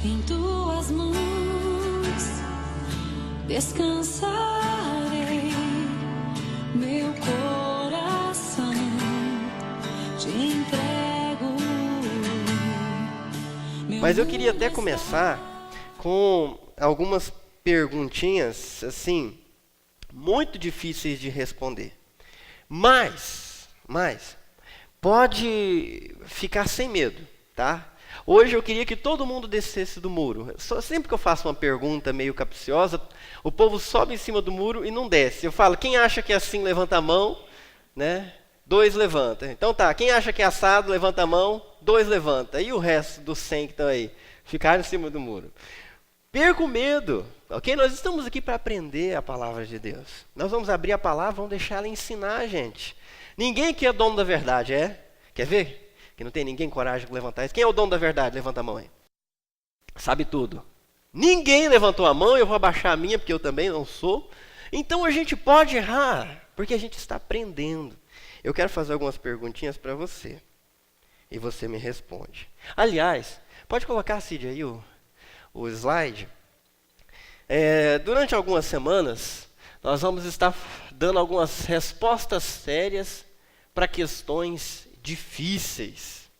Em tuas mãos descansarei, meu coração te entrego. Mas eu queria até começar com algumas perguntinhas, assim, muito difíceis de responder. Mas, pode ficar sem medo, tá? Hoje eu queria que todo mundo descesse do muro. Sempre que eu faço uma pergunta meio capciosa, o povo sobe em cima do muro e não desce. Eu falo, quem acha que é assim, levanta a mão, né? 2 levanta. Então tá, quem acha que é assado, levanta a mão, 2 levanta. E o resto dos 100 que estão aí? Ficaram em cima do muro. Perca o medo, ok? Nós estamos aqui para aprender a palavra de Deus. Nós vamos abrir a palavra, vamos deixar ela ensinar a gente. Ninguém aqui é dono da verdade, é? Quer ver? Que não tem ninguém coragem de levantar isso. Quem é o dono da verdade? Levanta a mão aí. Sabe tudo. Ninguém levantou a mão, eu vou abaixar a minha, porque eu também não sou. Então a gente pode errar, porque a gente está aprendendo. Eu quero fazer algumas perguntinhas para você. E você me responde. Aliás, pode colocar, Cid, aí o slide. Durante algumas semanas, nós vamos estar dando algumas respostas sérias para questões difíceis.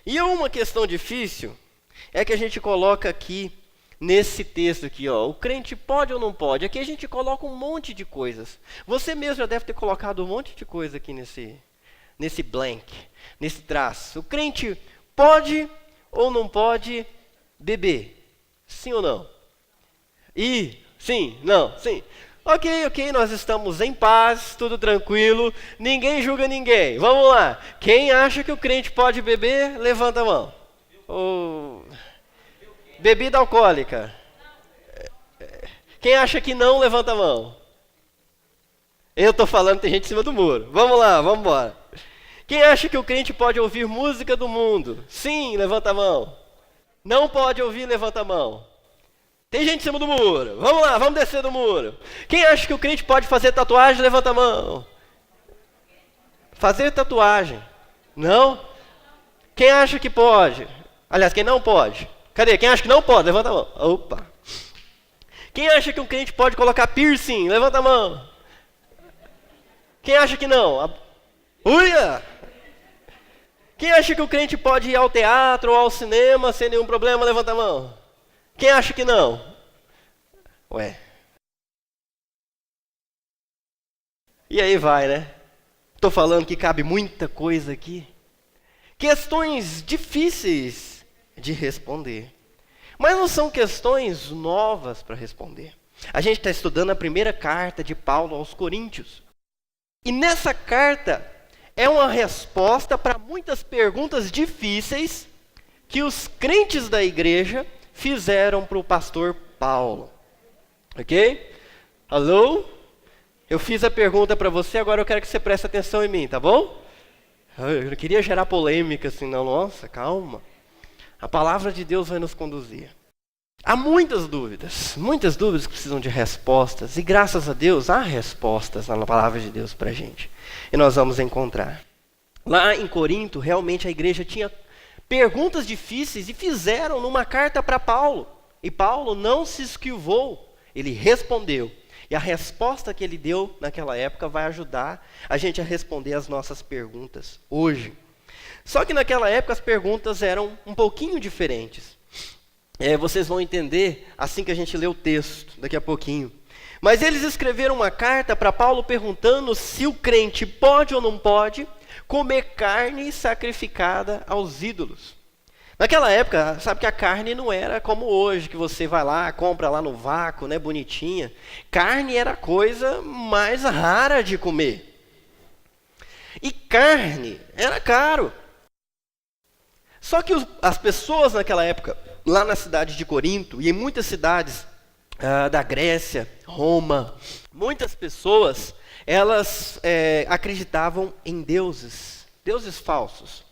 E uma questão difícil é que a gente coloca aqui nesse texto aqui, ó, o crente pode ou não pode? Aqui a gente coloca um monte de coisas. Você mesmo já deve ter colocado um monte de coisa aqui nesse blank, nesse traço. O crente pode ou não pode beber? Sim ou não? Sim, não, sim. Ok, nós estamos em paz, tudo tranquilo, ninguém julga ninguém. Vamos lá. Quem acha que o crente pode beber, levanta a mão. Bebida alcoólica. Quem acha que não, levanta a mão. Eu estou falando, tem gente em cima do muro. Vamos lá, vamos embora. Quem acha que o crente pode ouvir música do mundo? Sim, levanta a mão. Não pode ouvir, levanta a mão. Tem gente em cima do muro. Vamos lá, vamos descer do muro. Quem acha que o crente pode fazer tatuagem, levanta a mão. Fazer tatuagem. Não? Quem acha que pode? Aliás, quem não pode? Cadê? Quem acha que não pode? Levanta a mão. Opa. Quem acha que um crente pode colocar piercing? Levanta a mão. Quem acha que não? Uia! Quem acha que o crente pode ir ao teatro ou ao cinema sem nenhum problema? Levanta a mão. Quem acha que não? Ué. E aí vai, né? Estou falando que cabe muita coisa aqui. Questões difíceis de responder. Mas não são questões novas para responder. A gente está estudando a primeira carta de Paulo aos Coríntios. E nessa carta é uma resposta para muitas perguntas difíceis que os crentes da igreja fizeram para o pastor Paulo. Ok? Alô? Eu fiz a pergunta para você, agora eu quero que você preste atenção em mim, tá bom? Eu não queria gerar polêmica assim, não. Nossa, calma. A palavra de Deus vai nos conduzir. Há muitas dúvidas que precisam de respostas. E graças a Deus, há respostas na palavra de Deus para a gente. E nós vamos encontrar. Lá em Corinto, realmente a igreja tinha perguntas difíceis e fizeram numa carta para Paulo. E Paulo não se esquivou, ele respondeu. E a resposta que ele deu naquela época vai ajudar a gente a responder as nossas perguntas hoje. Só que naquela época as perguntas eram um pouquinho diferentes. Vocês vão entender assim que a gente lê o texto, daqui a pouquinho. Mas eles escreveram uma carta para Paulo perguntando se o crente pode ou não pode comer carne sacrificada aos ídolos. Naquela época, sabe que a carne não era como hoje, que você vai lá, compra lá no vácuo, né, bonitinha. Carne era a coisa mais rara de comer. E carne era caro. Só que as pessoas naquela época, lá na cidade de Corinto, e em muitas cidades da Grécia, Roma, muitas pessoas, elas acreditavam em deuses falsos.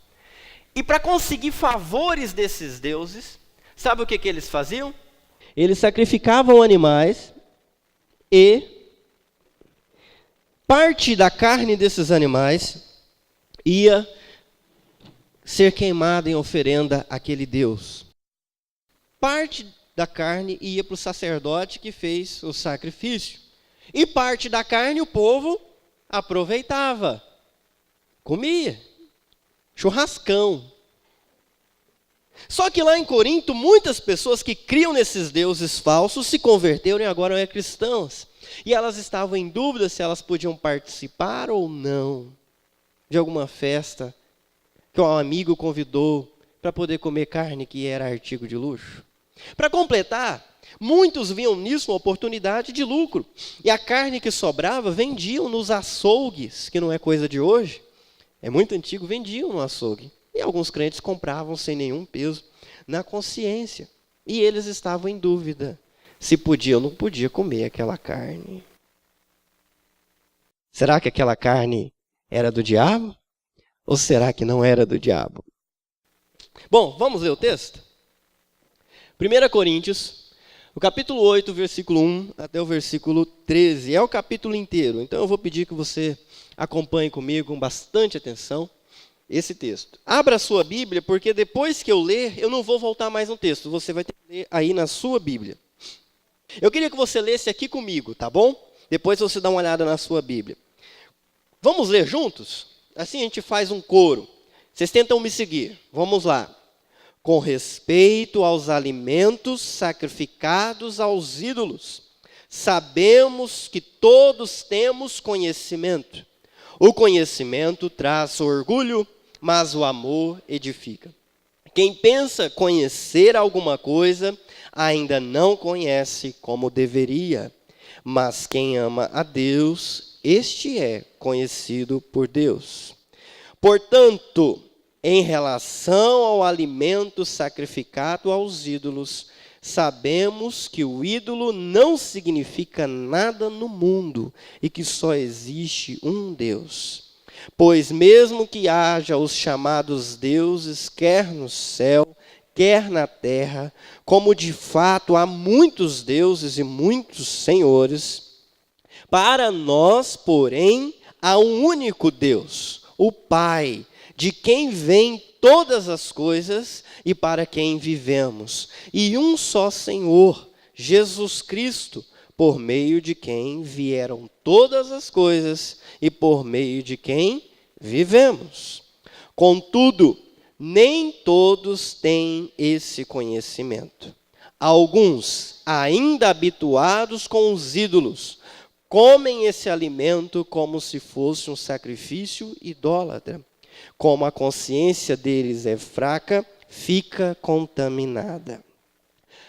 E para conseguir favores desses deuses, sabe o que eles faziam? Eles sacrificavam animais e parte da carne desses animais ia ser queimada em oferenda àquele Deus. Parte da carne ia para o sacerdote que fez o sacrifício. E parte da carne o povo aproveitava, comia, churrascão. Só que lá em Corinto, muitas pessoas que criam nesses deuses falsos se converteram e agora eram cristãos. E elas estavam em dúvida se elas podiam participar ou não de alguma festa que um amigo convidou para poder comer carne que era artigo de luxo. Para completar, muitos viam nisso uma oportunidade de lucro. E a carne que sobrava vendiam nos açougues, que não é coisa de hoje. É muito antigo, vendiam no açougue. E alguns crentes compravam sem nenhum peso na consciência. E eles estavam em dúvida se podia ou não podia comer aquela carne. Será que aquela carne era do diabo? Ou será que não era do diabo? Bom, vamos ler o texto? 1 Coríntios, o capítulo 8, versículo 1 até o versículo 13. É o capítulo inteiro, então eu vou pedir que você acompanhe comigo com bastante atenção esse texto. Abra a sua Bíblia, porque depois que eu ler, eu não vou voltar mais no texto. Você vai ter que ler aí na sua Bíblia. Eu queria que você lesse aqui comigo, tá bom? Depois você dá uma olhada na sua Bíblia. Vamos ler juntos? Assim a gente faz um coro. Vocês tentam me seguir. Vamos lá. Com respeito aos alimentos sacrificados aos ídolos, sabemos que todos temos conhecimento. O conhecimento traz orgulho, mas o amor edifica. Quem pensa conhecer alguma coisa, ainda não conhece como deveria. Mas quem ama a Deus, este é conhecido por Deus. Portanto, em relação ao alimento sacrificado aos ídolos, sabemos que o ídolo não significa nada no mundo e que só existe um Deus. Pois mesmo que haja os chamados deuses, quer no céu, quer na terra, como de fato há muitos deuses e muitos senhores, para nós, porém, há um único Deus, o Pai, de quem vêm todas as coisas e para quem vivemos, e um só Senhor, Jesus Cristo, por meio de quem vieram todas as coisas e por meio de quem vivemos. Contudo, nem todos têm esse conhecimento. Alguns, ainda habituados com os ídolos, comem esse alimento como se fosse um sacrifício idólatra. Como a consciência deles é fraca, fica contaminada.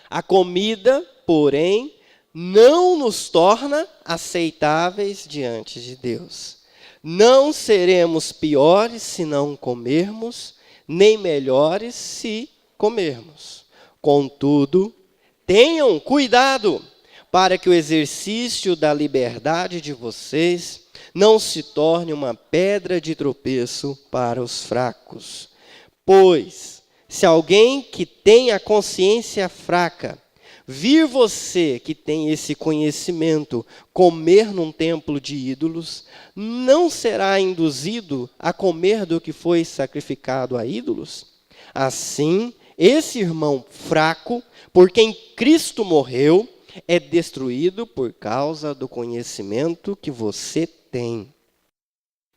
A comida, porém, não nos torna aceitáveis diante de Deus. Não seremos piores se não comermos, nem melhores se comermos. Contudo, tenham cuidado para que o exercício da liberdade de vocês não se torne uma pedra de tropeço para os fracos. Pois, se alguém que tem a consciência fraca vir você que tem esse conhecimento comer num templo de ídolos, não será induzido a comer do que foi sacrificado a ídolos? Assim, esse irmão fraco, por quem Cristo morreu, é destruído por causa do conhecimento que você tem.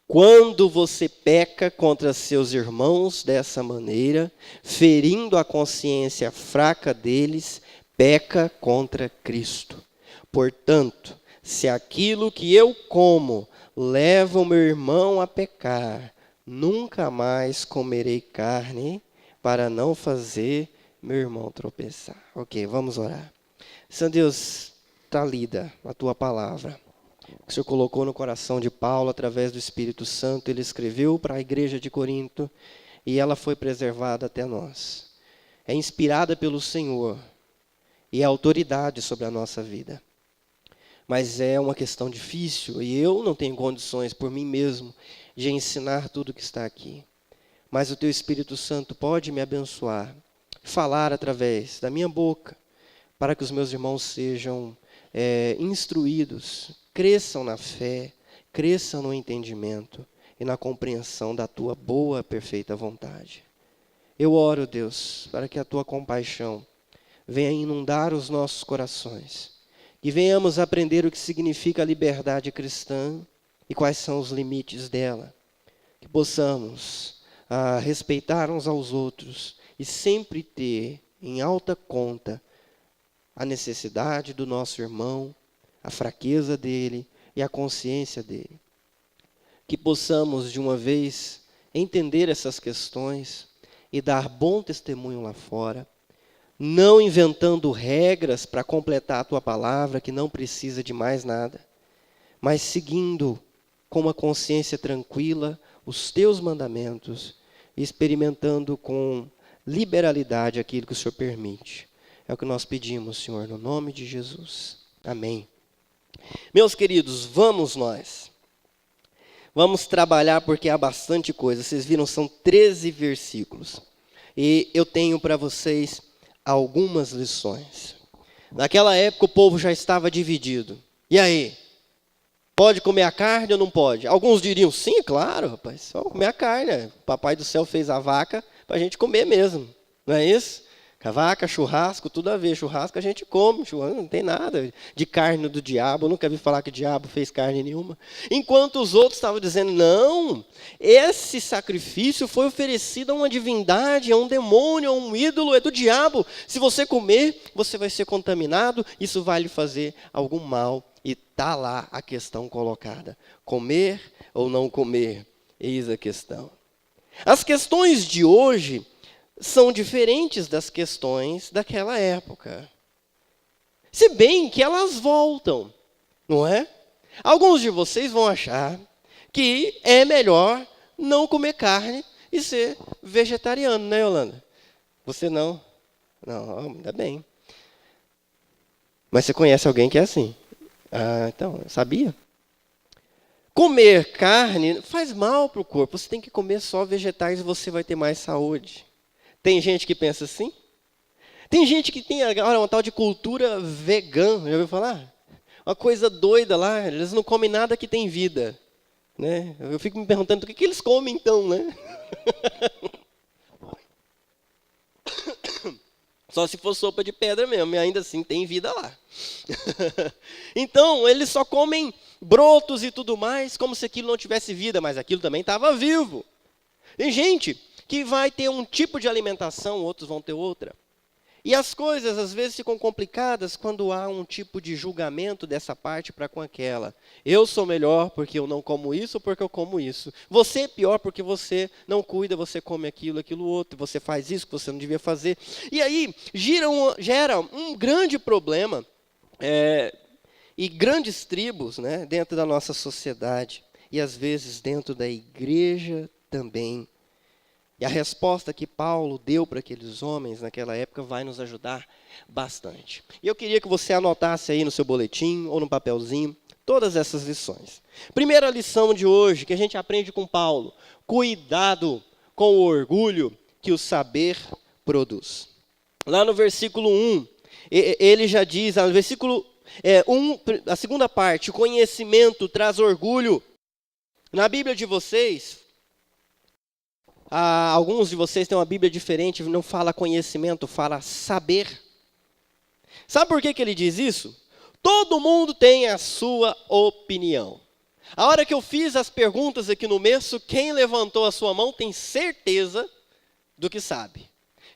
Quando você peca contra seus irmãos dessa maneira, ferindo a consciência fraca deles, peca contra Cristo. Portanto, se aquilo que eu como leva o meu irmão a pecar, nunca mais comerei carne para não fazer meu irmão tropeçar. Ok, vamos orar. Senhor Deus, está lida a tua palavra. O Senhor colocou no coração de Paulo, através do Espírito Santo, ele escreveu para a igreja de Corinto e ela foi preservada até nós. É inspirada pelo Senhor e é autoridade sobre a nossa vida. Mas é uma questão difícil e eu não tenho condições por mim mesmo de ensinar tudo que está aqui. Mas o teu Espírito Santo pode me abençoar, falar através da minha boca, para que os meus irmãos sejam instruídos, cresçam na fé, cresçam no entendimento e na compreensão da tua boa, perfeita vontade. Eu oro, Deus, para que a tua compaixão venha inundar os nossos corações. Que venhamos aprender o que significa a liberdade cristã e quais são os limites dela. Que possamos respeitar uns aos outros e sempre ter em alta conta a necessidade do nosso irmão, a fraqueza dele e a consciência dele. Que possamos, de uma vez, entender essas questões e dar bom testemunho lá fora, não inventando regras para completar a tua palavra, que não precisa de mais nada, mas seguindo com uma consciência tranquila os teus mandamentos e experimentando com liberalidade aquilo que o Senhor permite. É o que nós pedimos, Senhor, no nome de Jesus. Amém. Meus queridos, vamos nós. Vamos trabalhar porque há bastante coisa. Vocês viram, são 13 versículos. E eu tenho para vocês algumas lições. Naquela época o povo já estava dividido. E aí? Pode comer a carne ou não pode? Alguns diriam, sim, claro, rapaz, só comer a carne. O Papai do Céu fez a vaca para a gente comer mesmo. Não é isso? A vaca, churrasco, tudo a ver. Churrasco a gente come, churrasco não tem nada de carne do diabo. Eu nunca vi falar que o diabo fez carne nenhuma. Enquanto os outros estavam dizendo, não, esse sacrifício foi oferecido a uma divindade, a um demônio, a um ídolo, é do diabo. Se você comer, você vai ser contaminado, isso vai lhe fazer algum mal. E está lá a questão colocada. Comer ou não comer? Eis a questão. As questões de hoje são diferentes das questões daquela época. Se bem que elas voltam, não é? Alguns de vocês vão achar que é melhor não comer carne e ser vegetariano, né, Yolanda? Você não? Não, ainda bem. Mas você conhece alguém que é assim? Ah, então, eu sabia. Comer carne faz mal para o corpo. Você tem que comer só vegetais e você vai ter mais saúde. Tem gente que pensa assim? Tem gente que tem agora uma tal de cultura vegana, já ouviu falar? Uma coisa doida lá, eles não comem nada que tem vida. Né? Eu fico me perguntando, o que eles comem então, né? Só se for sopa de pedra mesmo, e ainda assim tem vida lá. Então, eles só comem brotos e tudo mais, como se aquilo não tivesse vida, mas aquilo também estava vivo. Tem gente que vai ter um tipo de alimentação, outros vão ter outra. E as coisas, às vezes, ficam complicadas quando há um tipo de julgamento dessa parte para com aquela. Eu sou melhor porque eu não como isso ou porque eu como isso. Você é pior porque você não cuida, você come aquilo, aquilo outro, você faz isso que você não devia fazer. E aí, gera um grande problema e grandes tribos, né, dentro da nossa sociedade. E, às vezes, dentro da igreja também. E a resposta que Paulo deu para aqueles homens naquela época vai nos ajudar bastante. E eu queria que você anotasse aí no seu boletim ou no papelzinho todas essas lições. Primeira lição de hoje que a gente aprende com Paulo: cuidado com o orgulho que o saber produz. Lá no versículo 1, ele já diz, no versículo 1, a segunda parte, o conhecimento traz orgulho. Na Bíblia de vocês, alguns de vocês têm uma Bíblia diferente, não fala conhecimento, fala saber. Sabe por que ele diz isso? Todo mundo tem a sua opinião. A hora que eu fiz as perguntas aqui no começo, quem levantou a sua mão tem certeza do que sabe.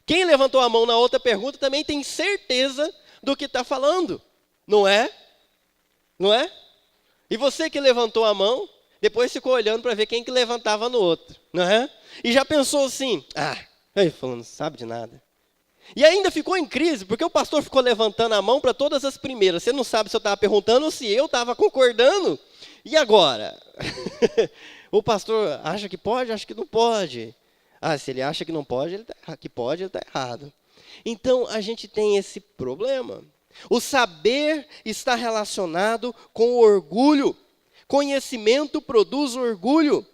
Quem levantou a mão na outra pergunta também tem certeza do que está falando. Não é? Não é? E você que levantou a mão, depois ficou olhando para ver quem que levantava no outro. Não é? E já pensou assim, falando, não sabe de nada. E ainda ficou em crise, porque o pastor ficou levantando a mão para todas as primeiras. Você não sabe se eu estava perguntando ou se eu estava concordando. E agora? O pastor acha que pode, acha que não pode. Se ele acha que não pode, ele está errado. Então, a gente tem esse problema. O saber está relacionado com o orgulho. Conhecimento produz orgulho.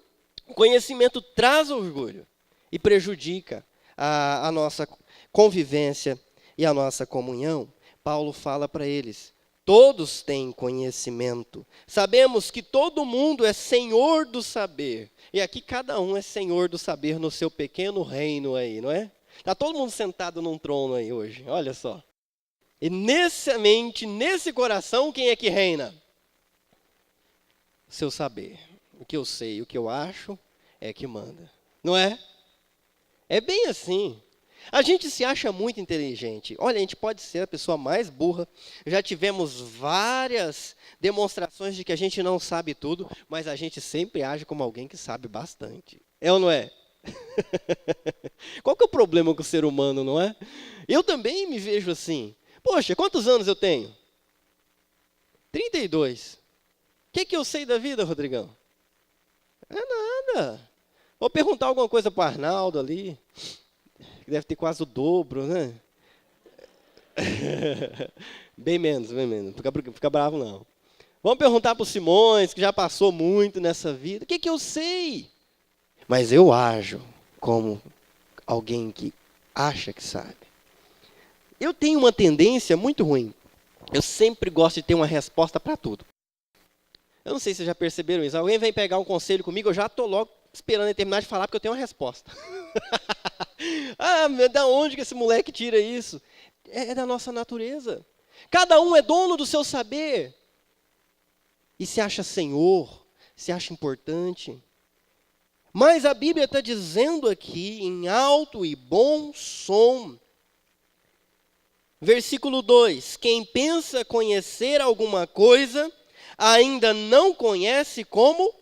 Conhecimento traz orgulho e prejudica a nossa convivência e a nossa comunhão. Paulo fala para eles, todos têm conhecimento. Sabemos que todo mundo é senhor do saber. E aqui cada um é senhor do saber no seu pequeno reino aí, não é? Está todo mundo sentado num trono aí hoje, olha só. E nessa mente, nesse coração, quem é que reina? Seu saber. O que eu sei, o que eu acho é que manda. Não é? É bem assim. A gente se acha muito inteligente. Olha, a gente pode ser a pessoa mais burra. Já tivemos várias demonstrações de que a gente não sabe tudo, mas a gente sempre age como alguém que sabe bastante. É ou não é? Qual que é o problema com o ser humano, não é? Eu também me vejo assim. Poxa, quantos anos eu tenho? 32. O que eu sei da vida, Rodrigão? É nada. Vou perguntar alguma coisa para o Arnaldo ali, que deve ter quase o dobro, né? Bem menos. Não fica bravo, não. Vamos perguntar para o Simões, que já passou muito nessa vida. O que eu sei? Mas eu ajo como alguém que acha que sabe. Eu tenho uma tendência muito ruim. Eu sempre gosto de ter uma resposta para tudo. Eu não sei se vocês já perceberam isso. Alguém vem pegar um conselho comigo, eu já estou logo esperando ele terminar de falar, porque eu tenho uma resposta. Mas da onde que esse moleque tira isso? É da nossa natureza. Cada um é dono do seu saber. E se acha senhor, se acha importante. Mas a Bíblia está dizendo aqui, em alto e bom som, versículo 2, quem pensa conhecer alguma coisa, ainda não conhece como?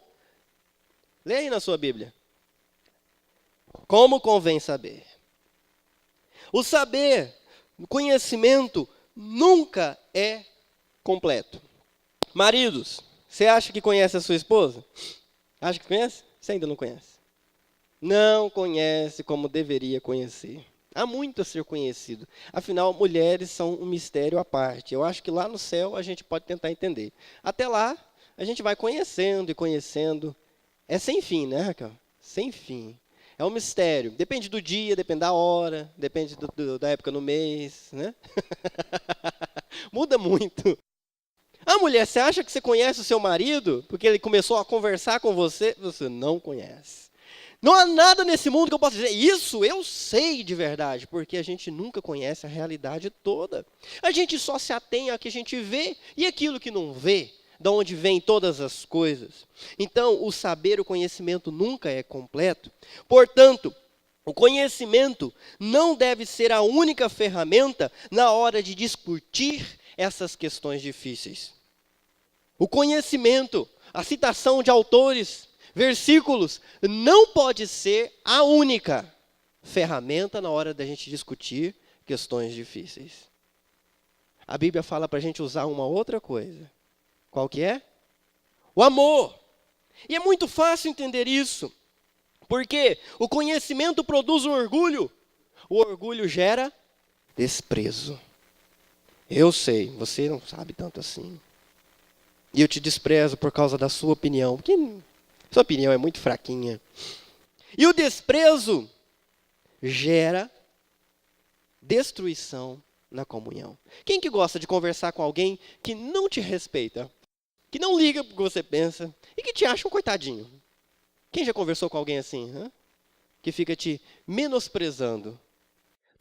Lê aí na sua Bíblia. Como convém saber. O saber, o conhecimento, nunca é completo. Maridos, você acha que conhece a sua esposa? Acha que conhece? Você ainda não conhece. Não conhece como deveria conhecer. Há muito a ser conhecido. Afinal, mulheres são um mistério à parte. Eu acho que lá no céu a gente pode tentar entender. Até lá, a gente vai conhecendo e conhecendo. É sem fim, né, Raquel? Sem fim. É um mistério. Depende do dia, depende da hora, depende da época no mês, né? Muda muito. A mulher, você acha que você conhece o seu marido porque ele começou a conversar com você? Você não conhece. Não há nada nesse mundo que eu possa dizer, isso eu sei de verdade, porque a gente nunca conhece a realidade toda. A gente só se atém ao que a gente vê e aquilo que não vê, de onde vêm todas as coisas. Então, o saber, o conhecimento nunca é completo. Portanto, o conhecimento não deve ser a única ferramenta na hora de discutir essas questões difíceis. O conhecimento, a citação de autores, versículos, não pode ser a única ferramenta na hora da gente discutir questões difíceis. A Bíblia fala para a gente usar uma outra coisa. Qual que é? O amor. E é muito fácil entender isso, porque o conhecimento produz um orgulho, o orgulho gera desprezo. Eu sei, você não sabe tanto assim. E eu te desprezo por causa da sua opinião, porque sua opinião é muito fraquinha. E o desprezo gera destruição na comunhão. Quem que gosta de conversar com alguém que não te respeita, que não liga para o que você pensa e que te acha um coitadinho? Quem já conversou com alguém assim? Que fica te menosprezando?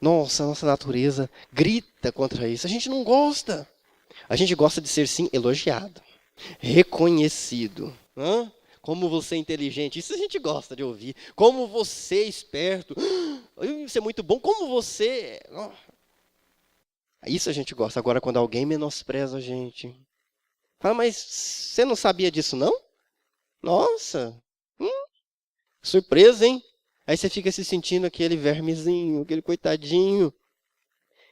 Nossa, nossa natureza grita contra isso. A gente não gosta. A gente gosta de ser, sim, elogiado, reconhecido. Como você é inteligente. Isso a gente gosta de ouvir. Como você é esperto. Isso é muito bom. Como você... Isso a gente gosta. Agora, quando alguém menospreza a gente. Fala, mas você não sabia disso, não? Nossa. Surpresa, hein? Aí você fica se sentindo aquele vermezinho, aquele coitadinho.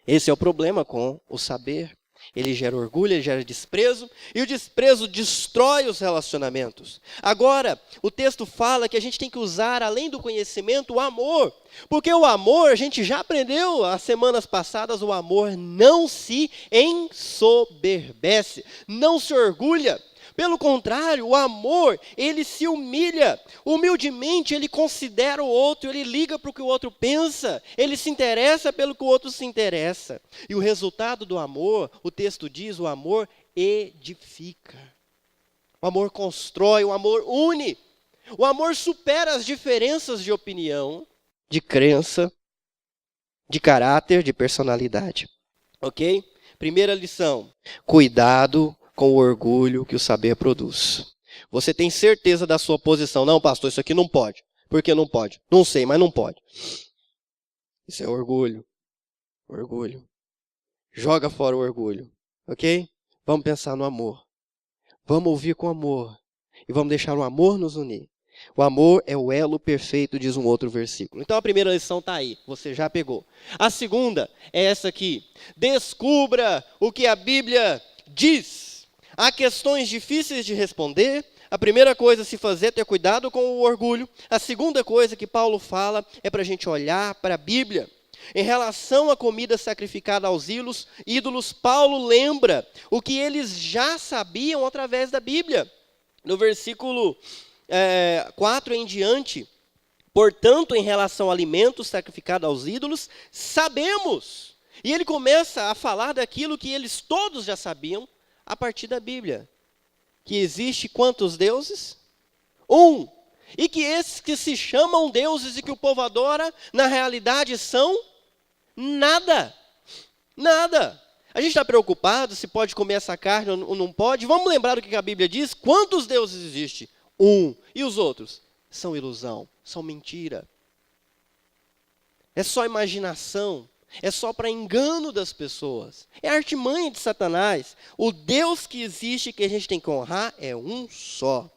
Esse é o problema com o saber. Ele gera orgulho, ele gera desprezo, e o desprezo destrói os relacionamentos. Agora, o texto fala que a gente tem que usar, além do conhecimento, o amor. Porque o amor, a gente já aprendeu as semanas passadas, o amor não se ensoberbece, não se orgulha. Pelo contrário, o amor, ele se humilha. Humildemente, ele considera o outro, ele liga para o que o outro pensa. Ele se interessa pelo que o outro se interessa. E o resultado do amor, o texto diz, o amor edifica. O amor constrói, o amor une. O amor supera as diferenças de opinião, de crença, de caráter, de personalidade. Ok? Primeira lição: cuidado com o orgulho que o saber produz. Você tem certeza da sua posição? Não, pastor, isso aqui não pode. Por que não pode? Não sei, mas não pode. Isso é orgulho. Orgulho. Joga fora o orgulho, ok? Vamos pensar no amor. Vamos ouvir com amor. E vamos deixar o amor nos unir. O amor é o elo perfeito, diz um outro versículo. Então a primeira lição está aí, você já pegou. A segunda é essa aqui. Descubra o que a Bíblia diz. Há questões difíceis de responder. A primeira coisa a se fazer é ter cuidado com o orgulho. A segunda coisa que Paulo fala é para a gente olhar para a Bíblia. Em relação à comida sacrificada aos ídolos, Paulo lembra o que eles já sabiam através da Bíblia. No versículo 4 em diante, portanto, em relação a alimentos sacrificados aos ídolos, sabemos. E ele começa a falar daquilo que eles todos já sabiam a partir da Bíblia. Que existe quantos deuses? Um. E que esses que se chamam deuses e que o povo adora, na realidade são nada. Nada. A gente está preocupado se pode comer essa carne ou não pode. Vamos lembrar do que a Bíblia diz? Quantos deuses existem? Um. E os outros? São ilusão, são mentira. É só imaginação. É só para engano das pessoas. É a artimanha de Satanás. O Deus que existe, que a gente tem que honrar, é um só.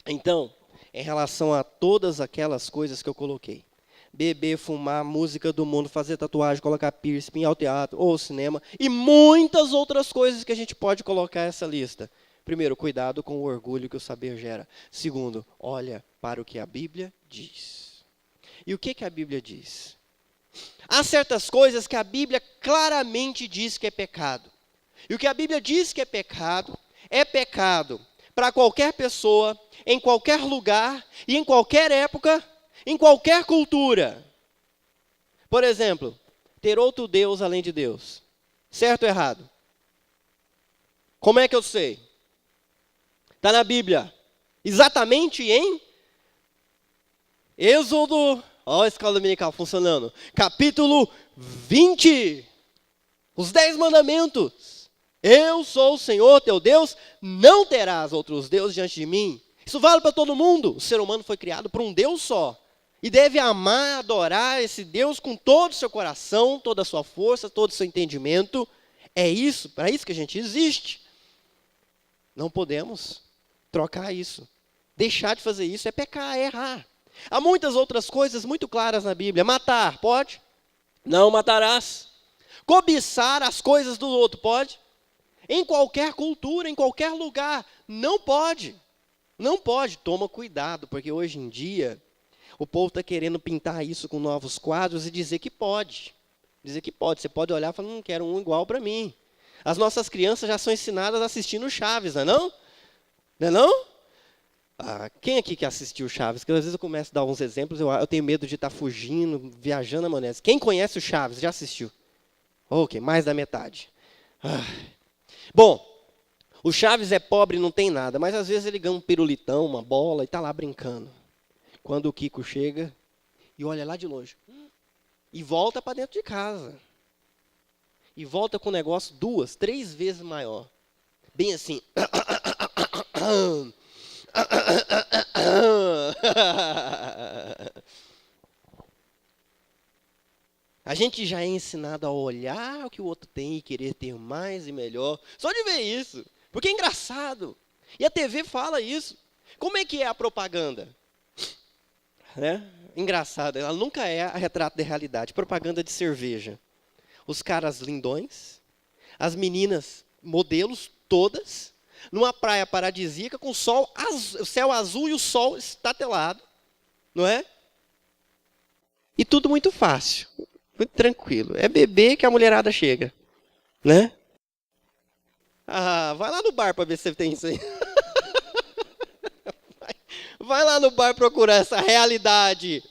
Então, em relação a todas aquelas coisas que eu coloquei, beber, fumar, música do mundo, fazer tatuagem, colocar piercing, ir ao teatro ou ao cinema, e muitas outras coisas que a gente pode colocar nessa lista. Primeiro, cuidado com o orgulho que o saber gera. Segundo, olha para o que a Bíblia diz. E o que a Bíblia diz? Há certas coisas que a Bíblia claramente diz que é pecado. E o que a Bíblia diz que é pecado para qualquer pessoa, em qualquer lugar e em qualquer época, em qualquer cultura. Por exemplo, ter outro Deus além de Deus. Certo ou errado? Como é que eu sei? Está na Bíblia. Exatamente em Êxodo. Olha a escola dominical funcionando. Capítulo 20. Os 10 mandamentos. Eu sou o Senhor teu Deus, não terás outros deuses diante de mim. Isso vale para todo mundo. O ser humano foi criado por um Deus só. E deve amar, adorar esse Deus com todo o seu coração, toda a sua força, todo o seu entendimento. É isso, para isso que a gente existe. Não podemos trocar isso. Deixar de fazer isso é pecar, é errar. Há muitas outras coisas muito claras na Bíblia. Matar, pode? Não matarás. Cobiçar as coisas do outro, pode? Em qualquer cultura, em qualquer lugar, não pode. Não pode. Toma cuidado, porque hoje em dia o povo está querendo pintar isso com novos quadros e dizer que pode. Dizer que pode. Você pode olhar e falar, não quero um igual para mim. As nossas crianças já são ensinadas assistindo Chaves, não é não? Não é não? Quem aqui que assistiu Chaves? Porque às vezes eu começo a dar uns exemplos, eu tenho medo de estar fugindo, viajando a maionese. Quem conhece o Chaves? Já assistiu? Ok, mais da metade. Bom, o Chaves é pobre e não tem nada, mas às vezes ele ganha um pirulitão, uma bola e está lá brincando. Quando o Kiko chega e olha lá de longe. E volta para dentro de casa. E volta com um negócio 2, 3 vezes maior. Bem assim. A gente já é ensinado a olhar o que o outro tem e querer ter mais e melhor. Só de ver isso. Porque é engraçado. E a TV fala isso. Como é que é a propaganda? Né? Engraçado. Ela nunca é a retrato da realidade. Propaganda de cerveja. Os caras lindões. As meninas modelos todas. Numa praia paradisíaca com o céu azul e o sol estatelado. Não é? E tudo muito fácil. Muito tranquilo. É beber que a mulherada chega. Né? Vai lá no bar para ver se tem isso aí. Vai lá no bar procurar essa realidade.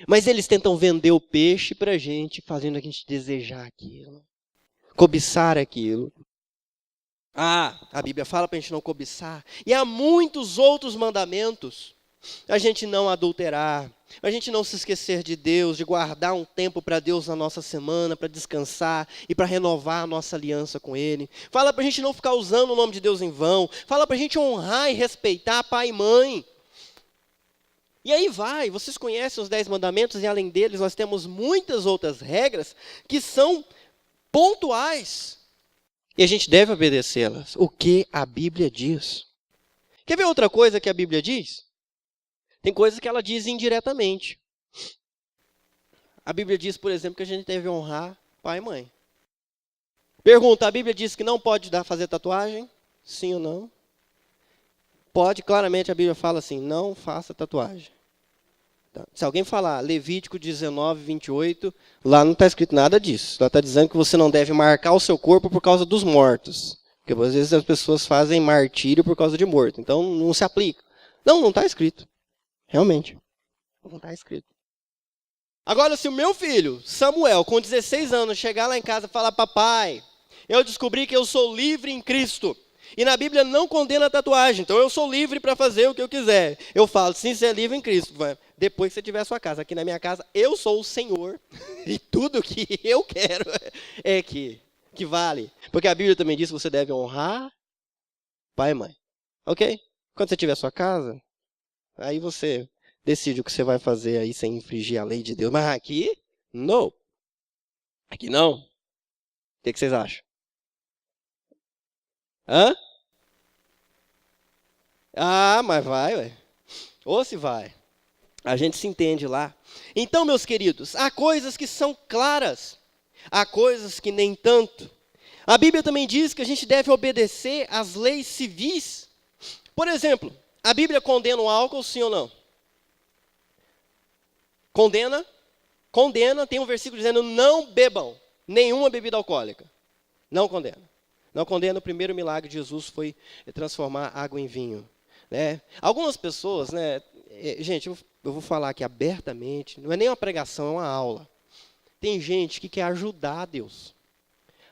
Mas eles tentam vender o peixe para a gente, fazendo a gente desejar aquilo. Cobiçar aquilo. A Bíblia fala para a gente não cobiçar. E há muitos outros mandamentos a gente não adulterar, a gente não se esquecer de Deus, de guardar um tempo para Deus na nossa semana, para descansar e para renovar a nossa aliança com Ele. Fala para a gente não ficar usando o nome de Deus em vão. Fala para a gente honrar e respeitar pai e mãe. E aí vai, vocês conhecem os 10 mandamentos e além deles nós temos muitas outras regras que são pontuais. E a gente deve obedecê-las. O que a Bíblia diz. Quer ver outra coisa que a Bíblia diz? Tem coisas que ela diz indiretamente. A Bíblia diz, por exemplo, que a gente deve honrar pai e mãe. Pergunta, a Bíblia diz que não pode fazer tatuagem? Sim ou não? Pode, claramente a Bíblia fala assim, não faça tatuagem. Tá. Se alguém falar Levítico 19, 28, lá não está escrito nada disso. Lá está dizendo que você não deve marcar o seu corpo por causa dos mortos. Porque às vezes as pessoas fazem martírio por causa de morto. Então não se aplica. Não está escrito. Realmente. Não está escrito. Agora, se o meu filho, Samuel, com 16 anos, chegar lá em casa e falar, papai, eu descobri que eu sou livre em Cristo. E na Bíblia não condena a tatuagem, então eu sou livre para fazer o que eu quiser. Eu falo, sim, você é livre em Cristo. Depois que você tiver a sua casa. Aqui na minha casa, eu sou o Senhor. E tudo que eu quero é que vale. Porque a Bíblia também diz que você deve honrar pai e mãe. Ok? Quando você tiver a sua casa, aí você decide o que você vai fazer aí sem infringir a lei de Deus. Mas aqui, não. Aqui não. O que vocês acham? Hã? Ah, mas vai, ué. Ou se vai. A gente se entende lá. Então, meus queridos, há coisas que são claras. Há coisas que nem tanto. A Bíblia também diz que a gente deve obedecer às leis civis. Por exemplo, a Bíblia condena o álcool, sim ou não? Condena? Condena, tem um versículo dizendo, não bebam nenhuma bebida alcoólica. Não condena. Não condena, o primeiro milagre de Jesus foi transformar água em vinho. Né? Algumas pessoas, né, gente, eu vou falar aqui abertamente, não é nem uma pregação, é uma aula. Tem gente que quer ajudar a Deus.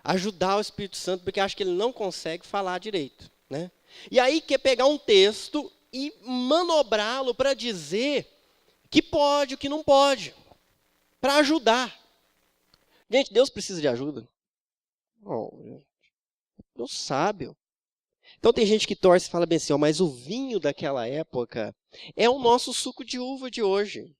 Ajudar o Espírito Santo, porque acha que ele não consegue falar direito. Né? E aí quer pegar um texto e manobrá-lo para dizer que pode, o que não pode. Para ajudar. Gente, Deus precisa de ajuda. Oh, Deus sabe. Então tem gente que torce e fala bem assim, mas o vinho daquela época é o nosso suco de uva de hoje.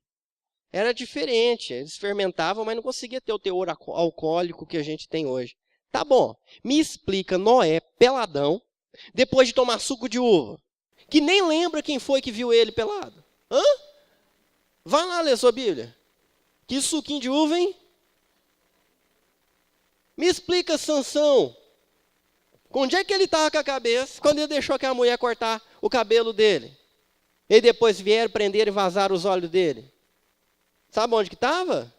Era diferente, eles fermentavam, mas não conseguia ter o teor alcoólico que a gente tem hoje. Tá bom, me explica Noé, peladão, depois de tomar suco de uva, que nem lembra quem foi que viu ele pelado. Hã? Vai lá ler sua Bíblia. Que suquinho de uva, hein? Me explica Sansão. Onde é que ele estava com a cabeça quando ele deixou que a mulher cortar o cabelo dele? E depois vieram prender e vazar os olhos dele. Sabe onde que estava?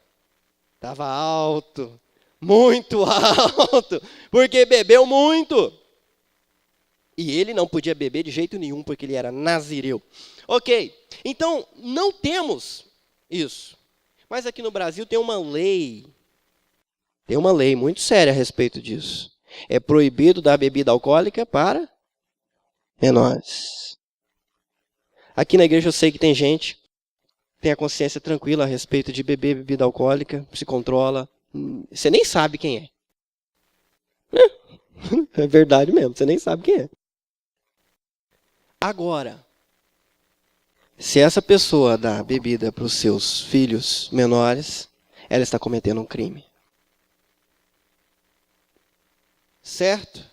Estava alto. Muito alto. Porque bebeu muito. E ele não podia beber de jeito nenhum, porque ele era nazireu. Ok, então não temos isso. Mas aqui no Brasil tem uma lei muito séria a respeito disso. É proibido dar bebida alcoólica para menores. Aqui na igreja eu sei que tem gente que tem a consciência tranquila a respeito de beber bebida alcoólica, se controla. Você nem sabe quem é. É verdade mesmo, você nem sabe quem é. Agora, se essa pessoa dá bebida para os seus filhos menores, ela está cometendo um crime. Certo?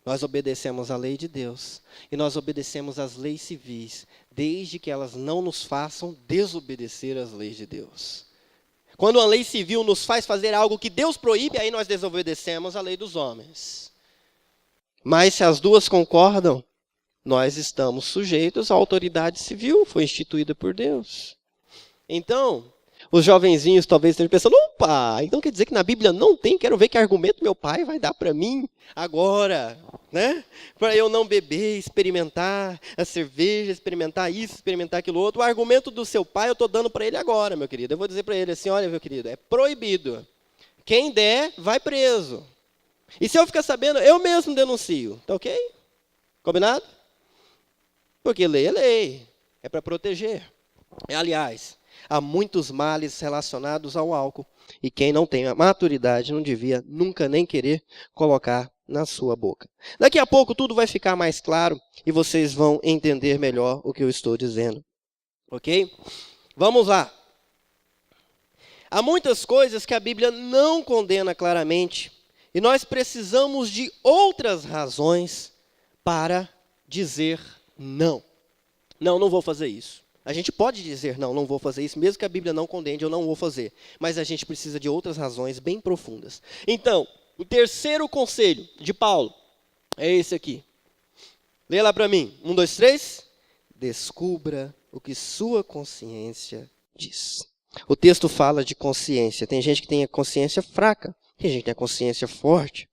Nós obedecemos a lei de Deus e nós obedecemos às leis civis, desde que elas não nos façam desobedecer às leis de Deus. Quando a lei civil nos faz fazer algo que Deus proíbe, aí nós desobedecemos a lei dos homens. Mas se as duas concordam, nós estamos sujeitos à autoridade civil, foi instituída por Deus. Então, os jovenzinhos talvez estejam pensando, opa, então quer dizer que na Bíblia não tem, quero ver que argumento meu pai vai dar para mim agora, né? Para eu não beber, experimentar a cerveja, experimentar isso, experimentar aquilo outro. O argumento do seu pai eu estou dando para ele agora, meu querido. Eu vou dizer para ele assim, olha, meu querido, é proibido. Quem der, vai preso. E se eu ficar sabendo, eu mesmo denuncio, tá ok? Combinado? Porque lei é lei. É para proteger. Aliás, há muitos males relacionados ao álcool e quem não tem a maturidade não devia nunca nem querer colocar na sua boca. Daqui a pouco tudo vai ficar mais claro e vocês vão entender melhor o que eu estou dizendo. Ok? Vamos lá. Há muitas coisas que a Bíblia não condena claramente e nós precisamos de outras razões para dizer não. Não, não vou fazer isso. A gente pode dizer não, não vou fazer isso, mesmo que a Bíblia não condene, eu não vou fazer. Mas a gente precisa de outras razões bem profundas. Então, o terceiro conselho de Paulo é esse aqui. Lê lá para mim. 1, 2, 3. Descubra o que sua consciência diz. O texto fala de consciência. Tem gente que tem a consciência fraca, tem gente que tem a consciência forte.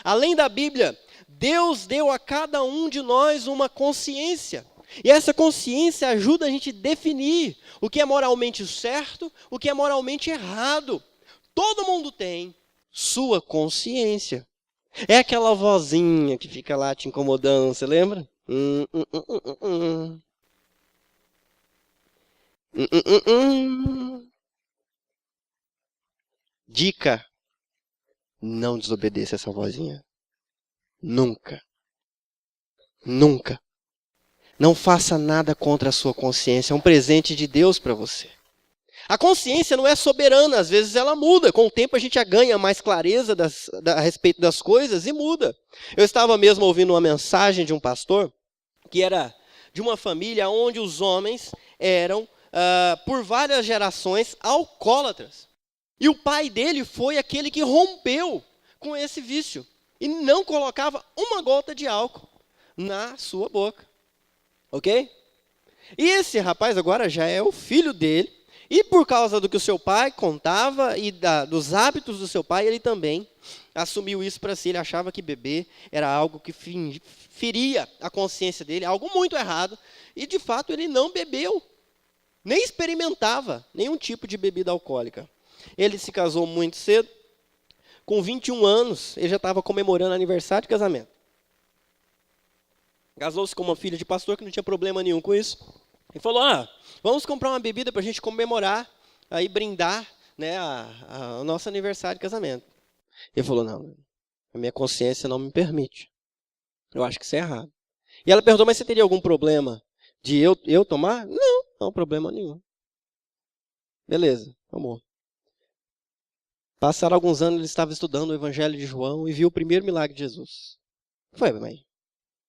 Além da Bíblia, Deus deu a cada um de nós uma consciência. E essa consciência ajuda a gente a definir o que é moralmente certo, o que é moralmente errado. Todo mundo tem sua consciência. É aquela vozinha que fica lá te incomodando, você lembra? Dica: não desobedeça essa vozinha. Nunca. Nunca. Não faça nada contra a sua consciência. É um presente de Deus para você. A consciência não é soberana. Às vezes ela muda. Com o tempo a gente já ganha mais clareza a respeito das coisas e muda. Eu estava mesmo ouvindo uma mensagem de um pastor que era de uma família onde os homens eram, por várias gerações, alcoólatras. E o pai dele foi aquele que rompeu com esse vício. E não colocava uma gota de álcool na sua boca. Ok? E esse rapaz agora já é o filho dele. E por causa do que o seu pai contava e dos hábitos do seu pai, ele também assumiu isso para si. Ele achava que beber era algo que feria a consciência dele, algo muito errado. E de fato ele não bebeu, nem experimentava nenhum tipo de bebida alcoólica. Ele se casou muito cedo. Com 21 anos, ele já estava comemorando aniversário de casamento. Casou-se com uma filha de pastor que não tinha problema nenhum com isso. E falou, vamos comprar uma bebida para a gente comemorar, aí brindar, né, o nosso aniversário de casamento. Ele falou, não, a minha consciência não me permite. Eu acho que isso é errado. E ela perguntou, mas você teria algum problema de eu tomar? Não, problema nenhum. Beleza, amor. Passaram alguns anos, ele estava estudando o Evangelho de João e viu o primeiro milagre de Jesus. Foi, mãe.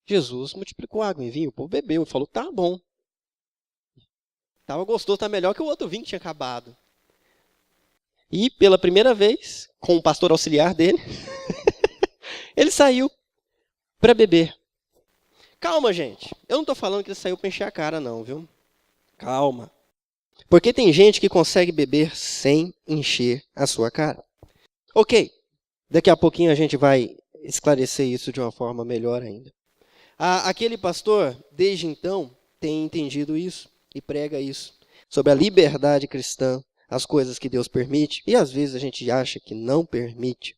Jesus multiplicou água em vinho, o povo bebeu. Ele falou, tá bom. Estava gostoso, está melhor que o outro vinho que tinha acabado. E pela primeira vez, com o pastor auxiliar dele, ele saiu para beber. Calma, gente. Eu não estou falando que ele saiu para encher a cara, não, viu? Calma. Porque tem gente que consegue beber sem encher a sua cara. Ok. Daqui a pouquinho a gente vai esclarecer isso de uma forma melhor ainda. Aquele pastor, desde então, tem entendido isso e prega isso. Sobre a liberdade cristã, as coisas que Deus permite. E às vezes a gente acha que não permite.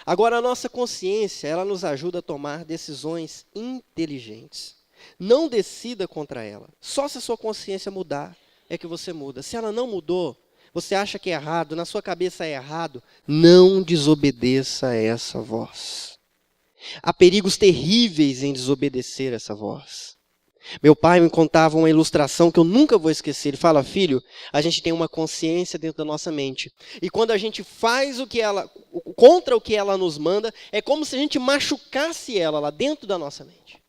Agora, a nossa consciência, ela nos ajuda a tomar decisões inteligentes. Não decida contra ela. Só se a sua consciência mudar é que você muda. Se ela não mudou, você acha que é errado, na sua cabeça é errado, não desobedeça a essa voz. Há perigos terríveis em desobedecer essa voz. Meu pai me contava uma ilustração que eu nunca vou esquecer. Ele fala, filho, a gente tem uma consciência dentro da nossa mente. E quando a gente faz contra o que ela nos manda, é como se a gente machucasse ela lá dentro da nossa mente.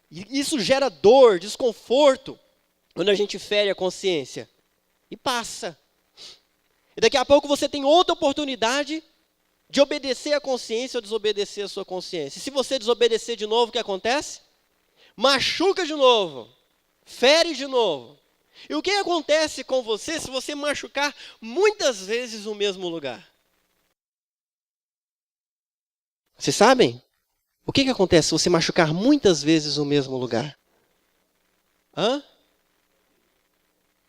E isso gera dor, desconforto, quando a gente fere a consciência. E passa. E daqui a pouco você tem outra oportunidade de obedecer a consciência ou desobedecer a sua consciência. E se você desobedecer de novo, o que acontece? Machuca de novo. Fere de novo. E o que acontece com você se você machucar muitas vezes o mesmo lugar? Vocês sabem? O que acontece se você machucar muitas vezes o mesmo lugar?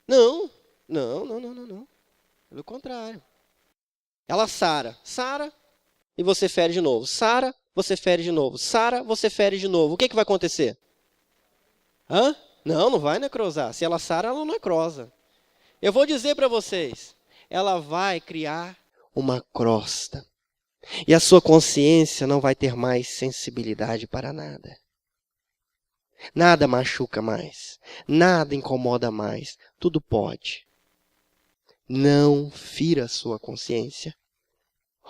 Não. Pelo contrário. Ela sara, e você fere de novo. Sara, você fere de novo. Sara, você fere de novo. O que vai acontecer? Não, não vai necrosar. Se ela sara, ela não necrosa. Eu vou dizer para vocês, ela vai criar uma crosta. E a sua consciência não vai ter mais sensibilidade para nada. Nada machuca mais. Nada incomoda mais. Tudo pode. Não fira a sua consciência.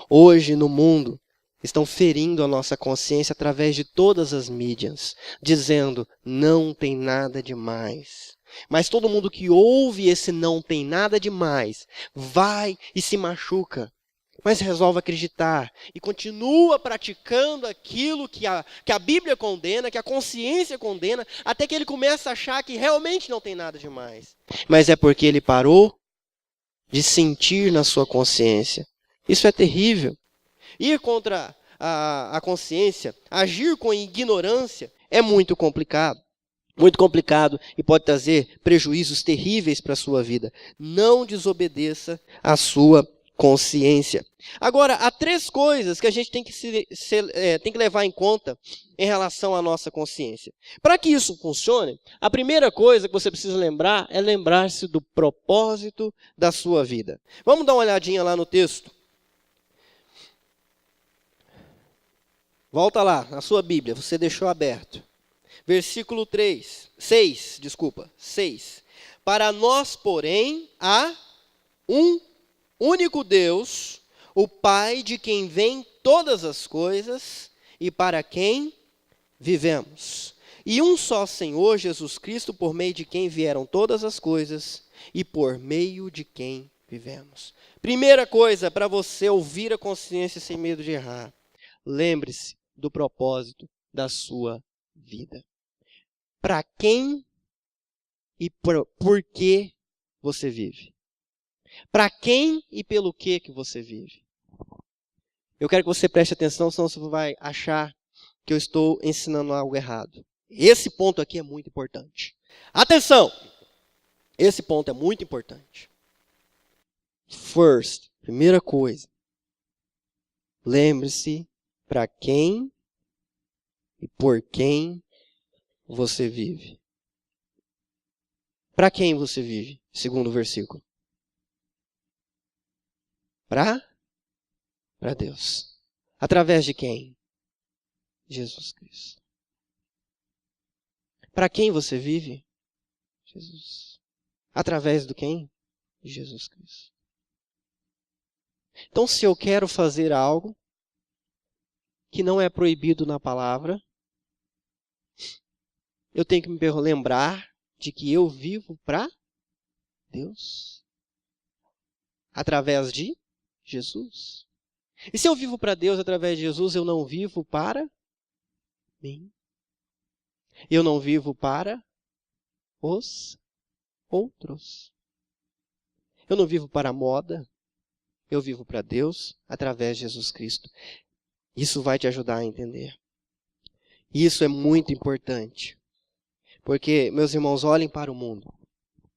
Hoje no mundo, estão ferindo a nossa consciência através de todas as mídias, dizendo, não tem nada demais. Mas todo mundo que ouve esse não tem nada demais, vai e se machuca. Mas resolve acreditar e continua praticando aquilo que a Bíblia condena, que a consciência condena, até que ele começa a achar que realmente não tem nada demais. Mas é porque ele parou de sentir na sua consciência. Isso é terrível. Ir contra a consciência, agir com ignorância, é muito complicado. Muito complicado e pode trazer prejuízos terríveis para a sua vida. Não desobedeça a sua consciência. Agora, há 3 coisas que a gente tem que levar em conta em relação à nossa consciência. Para que isso funcione, a primeira coisa que você precisa lembrar é lembrar-se do propósito da sua vida. Vamos dar uma olhadinha lá no texto. Volta lá, na sua Bíblia, você deixou aberto. Versículo 6. Para nós, porém, há um único Deus, o Pai de quem vêm todas as coisas e para quem vivemos. E um só Senhor, Jesus Cristo, por meio de quem vieram todas as coisas e por meio de quem vivemos. Primeira coisa, para você ouvir a consciência sem medo de errar, lembre-se do propósito da sua vida. Para quem e por que você vive? Para quem e pelo que você vive? Eu quero que você preste atenção, senão você vai achar que eu estou ensinando algo errado. Esse ponto aqui é muito importante. Atenção! Esse ponto é muito importante. First, primeira coisa. Lembre-se para quem e por quem você vive. Para quem você vive? Segundo o versículo. Para Deus. Através de quem? Jesus Cristo. Para quem você vive? Jesus. Através do quem? Jesus Cristo. Então, se eu quero fazer algo que não é proibido na palavra, eu tenho que me lembrar de que eu vivo para Deus. Através de Jesus. E se eu vivo para Deus através de Jesus, eu não vivo para mim. Eu não vivo para os outros. Eu não vivo para a moda. Eu vivo para Deus através de Jesus Cristo. Isso vai te ajudar a entender. Isso é muito importante. Porque, meus irmãos, olhem para o mundo.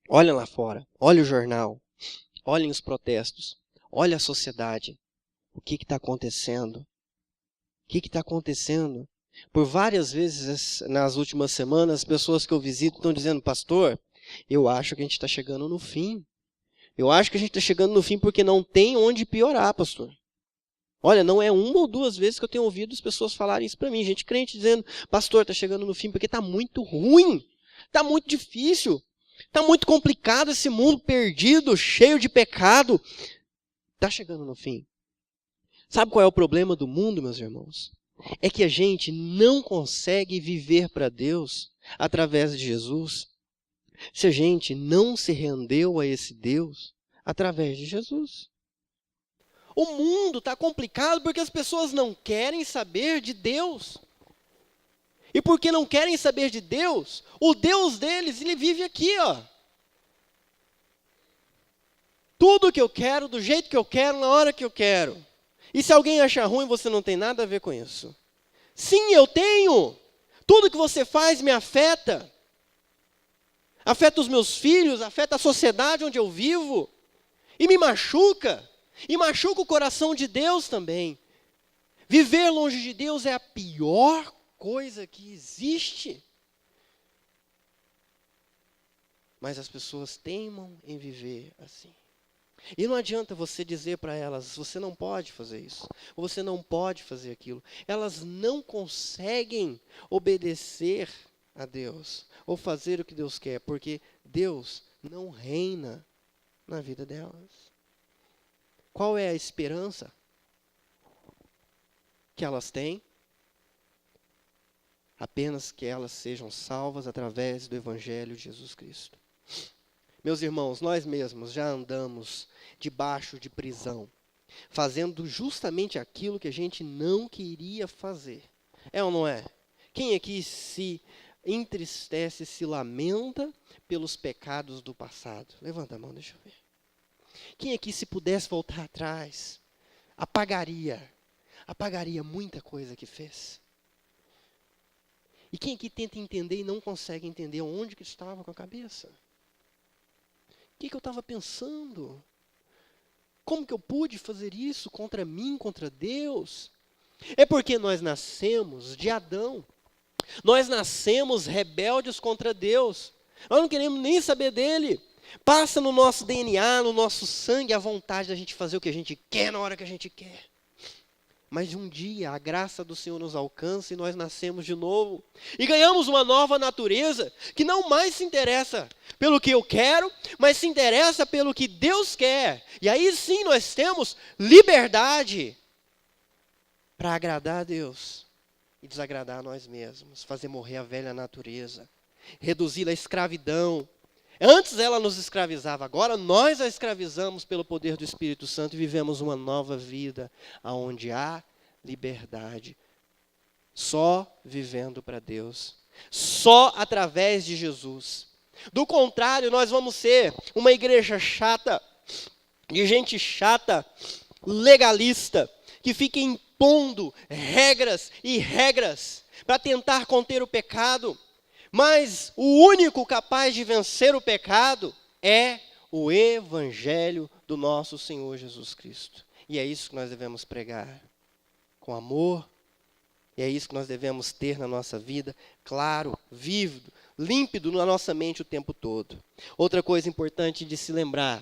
Olhem lá fora. Olhem o jornal. Olhem os protestos. Olhem a sociedade. O que está acontecendo? O que está acontecendo? Por várias vezes nas últimas semanas, as pessoas que eu visito estão dizendo, pastor, eu acho que a gente está chegando no fim. Eu acho que a gente está chegando no fim porque não tem onde piorar, pastor. Olha, não é 1 ou 2 vezes que eu tenho ouvido as pessoas falarem isso para mim. Gente crente dizendo, pastor, está chegando no fim porque está muito ruim. Está muito difícil. Está muito complicado esse mundo perdido, cheio de pecado. Está chegando no fim. Sabe qual é o problema do mundo, meus irmãos? É que a gente não consegue viver para Deus através de Jesus se a gente não se rendeu a esse Deus através de Jesus. O mundo está complicado porque as pessoas não querem saber de Deus. E porque não querem saber de Deus, o Deus deles, ele vive aqui, ó. Tudo que eu quero, do jeito que eu quero, na hora que eu quero. E se alguém achar ruim, você não tem nada a ver com isso. Sim, eu tenho. Tudo que você faz me afeta. Afeta os meus filhos, afeta a sociedade onde eu vivo. E me machuca. E machuca o coração de Deus também. Viver longe de Deus é a pior coisa que existe. Mas as pessoas teimam em viver assim. E não adianta você dizer para elas, você não pode fazer isso, ou você não pode fazer aquilo. Elas não conseguem obedecer a Deus, ou fazer o que Deus quer, porque Deus não reina na vida delas. Qual é a esperança que elas têm? Apenas que elas sejam salvas através do Evangelho de Jesus Cristo. Meus irmãos, nós mesmos já andamos debaixo de prisão, fazendo justamente aquilo que a gente não queria fazer. É ou não é? Quem aqui se entristece, se lamenta pelos pecados do passado? Levanta a mão, deixa eu ver. Quem aqui, se pudesse voltar atrás, apagaria muita coisa que fez? E quem aqui tenta entender e não consegue entender onde que estava com a cabeça? O que eu estava pensando? Como que eu pude fazer isso contra mim, contra Deus? É porque nós nascemos de Adão. Nós nascemos rebeldes contra Deus. Nós não queremos nem saber dele. Passa no nosso DNA, no nosso sangue, a vontade da gente fazer o que a gente quer na hora que a gente quer. Mas um dia a graça do Senhor nos alcança e nós nascemos de novo. E ganhamos uma nova natureza que não mais se interessa pelo que eu quero, mas se interessa pelo que Deus quer. E aí sim nós temos liberdade para agradar a Deus e desagradar a nós mesmos. Fazer morrer a velha natureza. Reduzir a escravidão. Antes ela nos escravizava, agora nós a escravizamos pelo poder do Espírito Santo e vivemos uma nova vida, onde há liberdade. Só vivendo para Deus. Só através de Jesus. Do contrário, nós vamos ser uma igreja chata, de gente chata, legalista, que fica impondo regras e regras para tentar conter o pecado. Mas o único capaz de vencer o pecado é o Evangelho do nosso Senhor Jesus Cristo. E é isso que nós devemos pregar, com amor, e é isso que nós devemos ter na nossa vida, claro, vívido, límpido na nossa mente o tempo todo. Outra coisa importante de se lembrar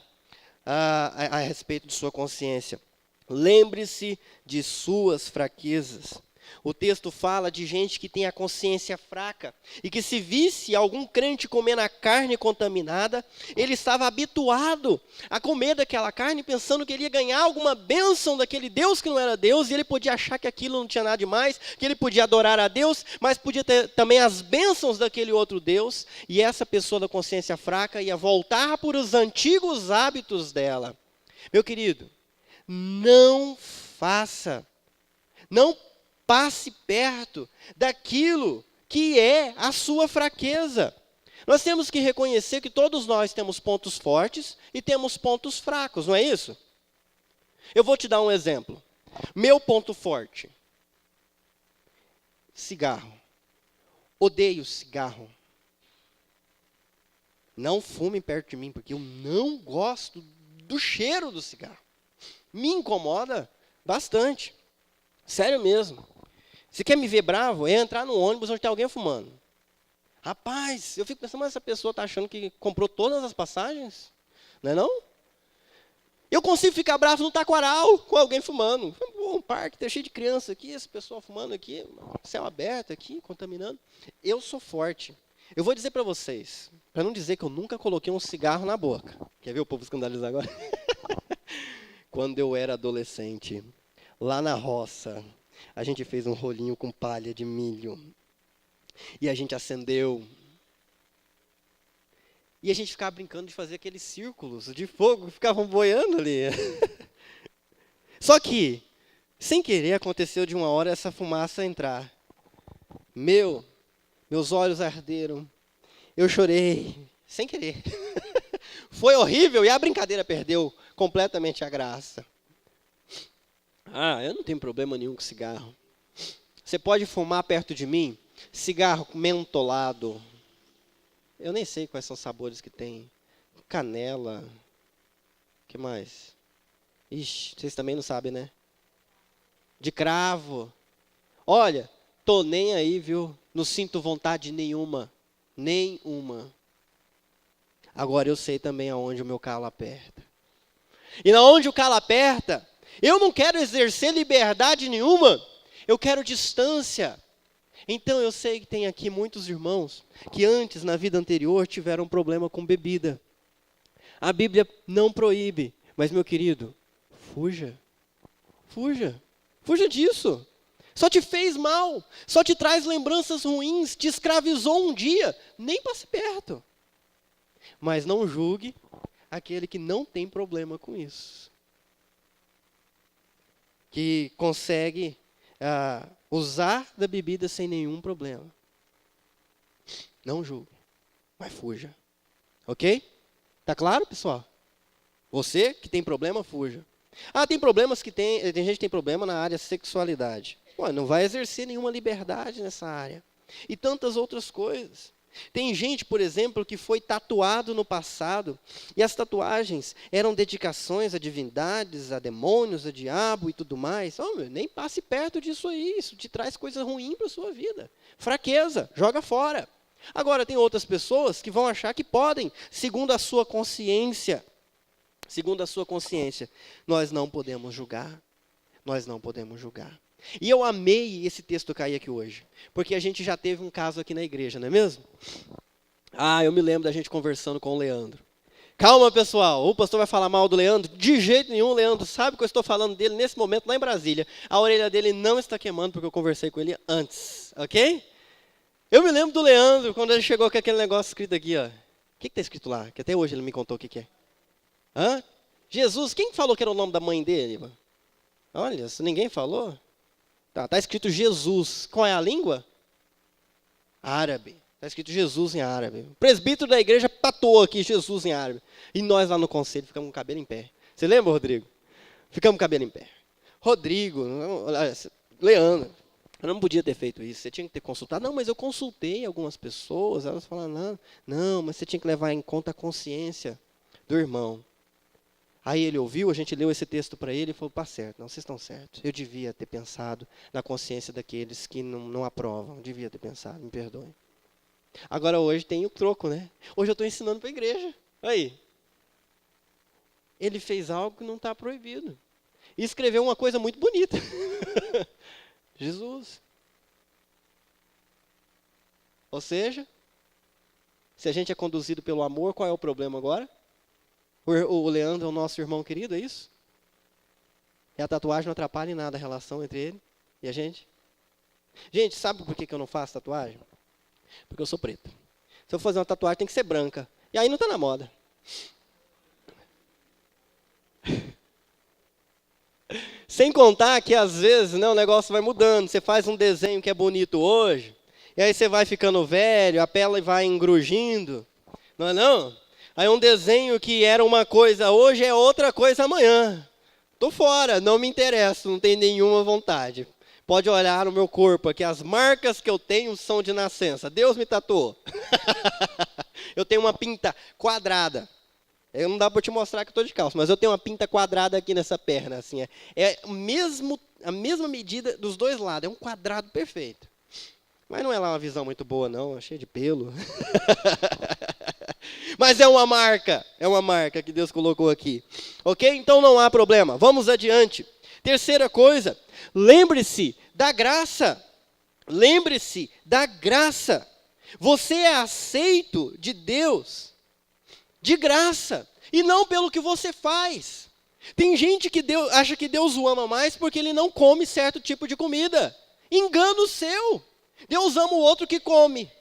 a respeito de sua consciência: lembre-se de suas fraquezas. O texto fala de gente que tem a consciência fraca e que, se visse algum crente comendo a carne contaminada, ele estava habituado a comer daquela carne pensando que ele ia ganhar alguma bênção daquele Deus que não era Deus, e ele podia achar que aquilo não tinha nada demais, que ele podia adorar a Deus, mas podia ter também as bênçãos daquele outro Deus, e essa pessoa da consciência fraca ia voltar para os antigos hábitos dela. Meu querido, não passe perto daquilo que é a sua fraqueza. Nós temos que reconhecer que todos nós temos pontos fortes e temos pontos fracos, não é isso? Eu vou te dar um exemplo. Meu ponto forte: cigarro. Odeio cigarro. Não fume perto de mim, porque eu não gosto do cheiro do cigarro. Me incomoda bastante. Sério mesmo. Você quer me ver bravo? É entrar no ônibus onde tem alguém fumando. Rapaz, eu fico pensando, mas essa pessoa está achando que comprou todas as passagens? Não é não? Eu consigo ficar bravo no Taquaral com alguém fumando. Um parque, tá cheio de criança aqui, essa pessoa fumando aqui, céu aberto aqui, contaminando. Eu sou forte. Eu vou dizer para vocês, para não dizer que eu nunca coloquei um cigarro na boca. Quer ver o povo escandalizar agora? Quando eu era adolescente, lá na roça, a gente fez um rolinho com palha de milho. E a gente acendeu. E a gente ficava brincando de fazer aqueles círculos de fogo que ficavam boiando ali. Só que, sem querer, aconteceu de uma hora essa fumaça entrar. Meus olhos arderam. Eu chorei, sem querer. Foi horrível e a brincadeira perdeu completamente a graça. Eu não tenho problema nenhum com cigarro. Você pode fumar perto de mim? Cigarro mentolado. Eu nem sei quais são os sabores que tem. Canela. O que mais? Ixi, vocês também não sabem, né? De cravo. Olha, tô nem aí, viu? Não sinto vontade nenhuma. Nenhuma. Agora eu sei também aonde o meu calo aperta. E aonde o calo aperta, eu não quero exercer liberdade nenhuma, eu quero distância. Então eu sei que tem aqui muitos irmãos que antes, na vida anterior, tiveram problema com bebida. A Bíblia não proíbe, mas meu querido, fuja. Fuja. Fuja disso. Só te fez mal, só te traz lembranças ruins, te escravizou um dia, nem passe perto. Mas não julgue aquele que não tem problema com isso. Que consegue usar da bebida sem nenhum problema. Não julgue, mas fuja. Ok? Tá claro, pessoal? Você que tem problema, fuja. Tem problemas que tem gente que tem problema na área sexualidade. Ué, não vai exercer nenhuma liberdade nessa área. E tantas outras coisas. Tem gente, por exemplo, que foi tatuado no passado, e as tatuagens eram dedicações a divindades, a demônios, a diabo e tudo mais. Nem passe perto disso aí, isso te traz coisa ruim para a sua vida. Fraqueza, joga fora. Agora, tem outras pessoas que vão achar que podem, segundo a sua consciência. Segundo a sua consciência, nós não podemos julgar. Nós não podemos julgar. E eu amei esse texto cair aqui hoje, porque a gente já teve um caso aqui na igreja, não é mesmo? Eu me lembro da gente conversando com o Leandro. Calma, pessoal, o pastor vai falar mal do Leandro? De jeito nenhum, Leandro sabe que eu estou falando dele nesse momento lá em Brasília. A orelha dele não está queimando, porque eu conversei com ele antes, ok? Eu me lembro do Leandro, quando ele chegou com aquele negócio escrito aqui, ó. O que está escrito lá? Que até hoje ele me contou o que é. Jesus, quem falou que era o nome da mãe dele? Olha, se ninguém falou... Tá escrito Jesus. Qual é a língua? Árabe. Está escrito Jesus em árabe. O presbítero da igreja tatuou aqui Jesus em árabe. E nós lá no conselho ficamos com o cabelo em pé. Você lembra, Rodrigo? Ficamos com o cabelo em pé. Rodrigo, Leandro, eu não podia ter feito isso. Você tinha que ter consultado. Não, mas eu consultei algumas pessoas. Elas falaram, não, mas você tinha que levar em conta a consciência do irmão. Aí ele ouviu, a gente leu esse texto para ele e falou, certo, não, vocês estão certos. Eu devia ter pensado na consciência daqueles que não aprovam. Eu devia ter pensado, me perdoem. Agora hoje tem o troco, né? Hoje eu estou ensinando para a igreja. Aí. Ele fez algo que não está proibido. E escreveu uma coisa muito bonita. Jesus. Ou seja, se a gente é conduzido pelo amor, qual é o problema agora? O Leandro é o nosso irmão querido, é isso? E a tatuagem não atrapalha em nada a relação entre ele e a gente? Gente, sabe por que eu não faço tatuagem? Porque eu sou preto. Se eu fazer uma tatuagem, tem que ser branca. E aí não está na moda. Sem contar que, às vezes, o negócio vai mudando. Você faz um desenho que é bonito hoje, e aí você vai ficando velho, a pele vai engrugindo. Não é não? Aí um desenho que era uma coisa hoje é outra coisa amanhã. Estou fora, não me interessa, não tenho nenhuma vontade. Pode olhar no meu corpo aqui, as marcas que eu tenho são de nascença. Deus me tatuou. Eu tenho uma pinta quadrada. Não dá para te mostrar que eu estou de calça, mas eu tenho uma pinta quadrada aqui nessa perna. Assim, a mesma medida dos dois lados, é um quadrado perfeito. Mas não é lá uma visão muito boa, não, é cheio de pelo. Mas é uma marca que Deus colocou aqui. Ok? Então não há problema. Vamos adiante. Terceira coisa, lembre-se da graça. Lembre-se da graça. Você é aceito de Deus de graça e não pelo que você faz. Tem gente que acha que Deus o ama mais porque ele não come certo tipo de comida. Engano seu. Deus ama o outro que come.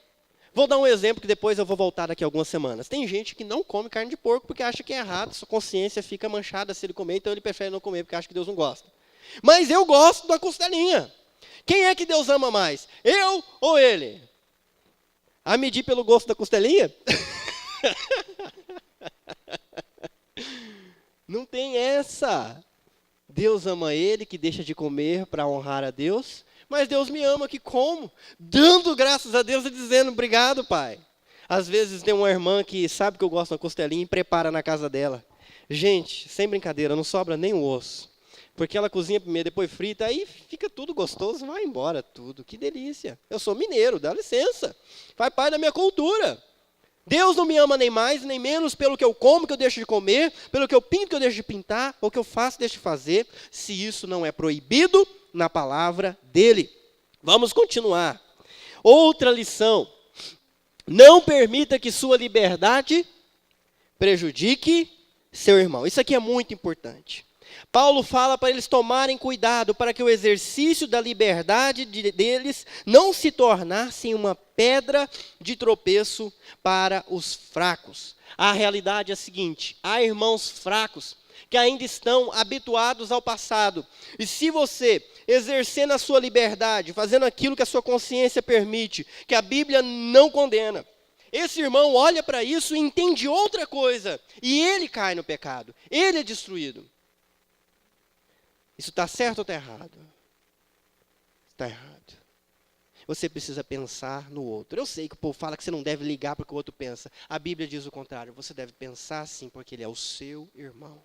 Vou dar um exemplo que depois eu vou voltar daqui a algumas semanas. Tem gente que não come carne de porco porque acha que é errado, sua consciência fica manchada se ele comer, então ele prefere não comer porque acha que Deus não gosta. Mas eu gosto da costelinha. Quem é que Deus ama mais? Eu ou ele? A medir pelo gosto da costelinha? Não tem essa. Deus ama ele que deixa de comer para honrar a Deus. Mas Deus me ama que como? Dando graças a Deus e dizendo, obrigado, Pai. Às vezes tem uma irmã que sabe que eu gosto da costelinha e prepara na casa dela. Gente, sem brincadeira, não sobra nem o osso. Porque ela cozinha primeiro, depois frita, aí fica tudo gostoso, vai embora tudo. Que delícia. Eu sou mineiro, dá licença. Faz parte da minha cultura. Deus não me ama nem mais, nem menos pelo que eu como, que eu deixo de comer, pelo que eu pinto, que eu deixo de pintar, ou que eu faço, deixo de fazer, se isso não é proibido na palavra dele. Vamos continuar. Outra lição. Não permita que sua liberdade prejudique seu irmão. Isso aqui é muito importante. Paulo fala para eles tomarem cuidado para que o exercício da liberdade deles não se tornasse uma pedra de tropeço para os fracos. A realidade é a seguinte: há irmãos fracos que ainda estão habituados ao passado. E se você exercendo a sua liberdade, fazendo aquilo que a sua consciência permite, que a Bíblia não condena, esse irmão olha para isso e entende outra coisa, e ele cai no pecado, ele é destruído. Isso está certo ou está errado? Está errado. Você precisa pensar no outro. Eu sei que o povo fala que você não deve ligar para o que o outro pensa. A Bíblia diz o contrário. Você deve pensar sim, porque ele é o seu irmão.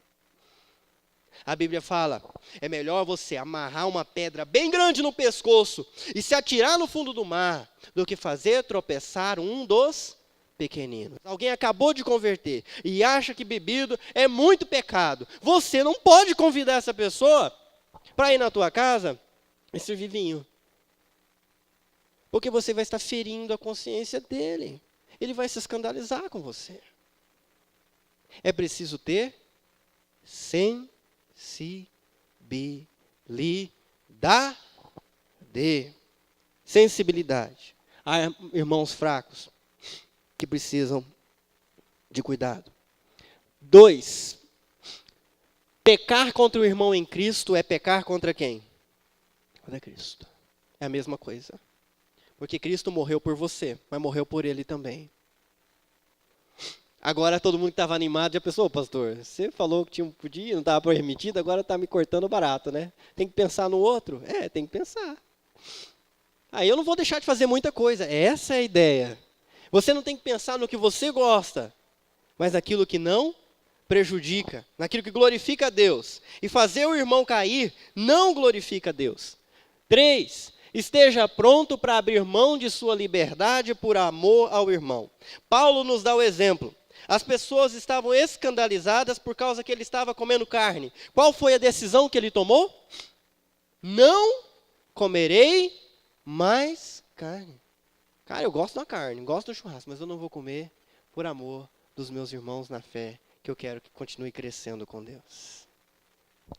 A Bíblia fala, é melhor você amarrar uma pedra bem grande no pescoço e se atirar no fundo do mar, do que fazer tropeçar um dos pequeninos. Alguém acabou de converter e acha que bebido é muito pecado. Você não pode convidar essa pessoa para ir na tua casa e servir vinho. Porque você vai estar ferindo a consciência dele. Ele vai se escandalizar com você. É preciso ter sensibilidade. Há irmãos fracos que precisam de cuidado. 2. Pecar contra o irmão em Cristo é pecar contra quem? Contra Cristo. É a mesma coisa. Porque Cristo morreu por você, mas morreu por ele também. Agora todo mundo que estava animado já pensou, pastor, você falou que podia, não estava permitido, agora está me cortando barato, né? Tem que pensar no outro? É, tem que pensar. Aí eu não vou deixar de fazer muita coisa. Essa é a ideia. Você não tem que pensar no que você gosta, mas naquilo que não prejudica, naquilo que glorifica a Deus. E fazer o irmão cair não glorifica a Deus. 3. Esteja pronto para abrir mão de sua liberdade por amor ao irmão. Paulo nos dá o exemplo. As pessoas estavam escandalizadas por causa que ele estava comendo carne. Qual foi a decisão que ele tomou? Não comerei mais carne. Cara, eu gosto da carne, gosto do churrasco, mas eu não vou comer por amor dos meus irmãos na fé, que eu quero que continue crescendo com Deus.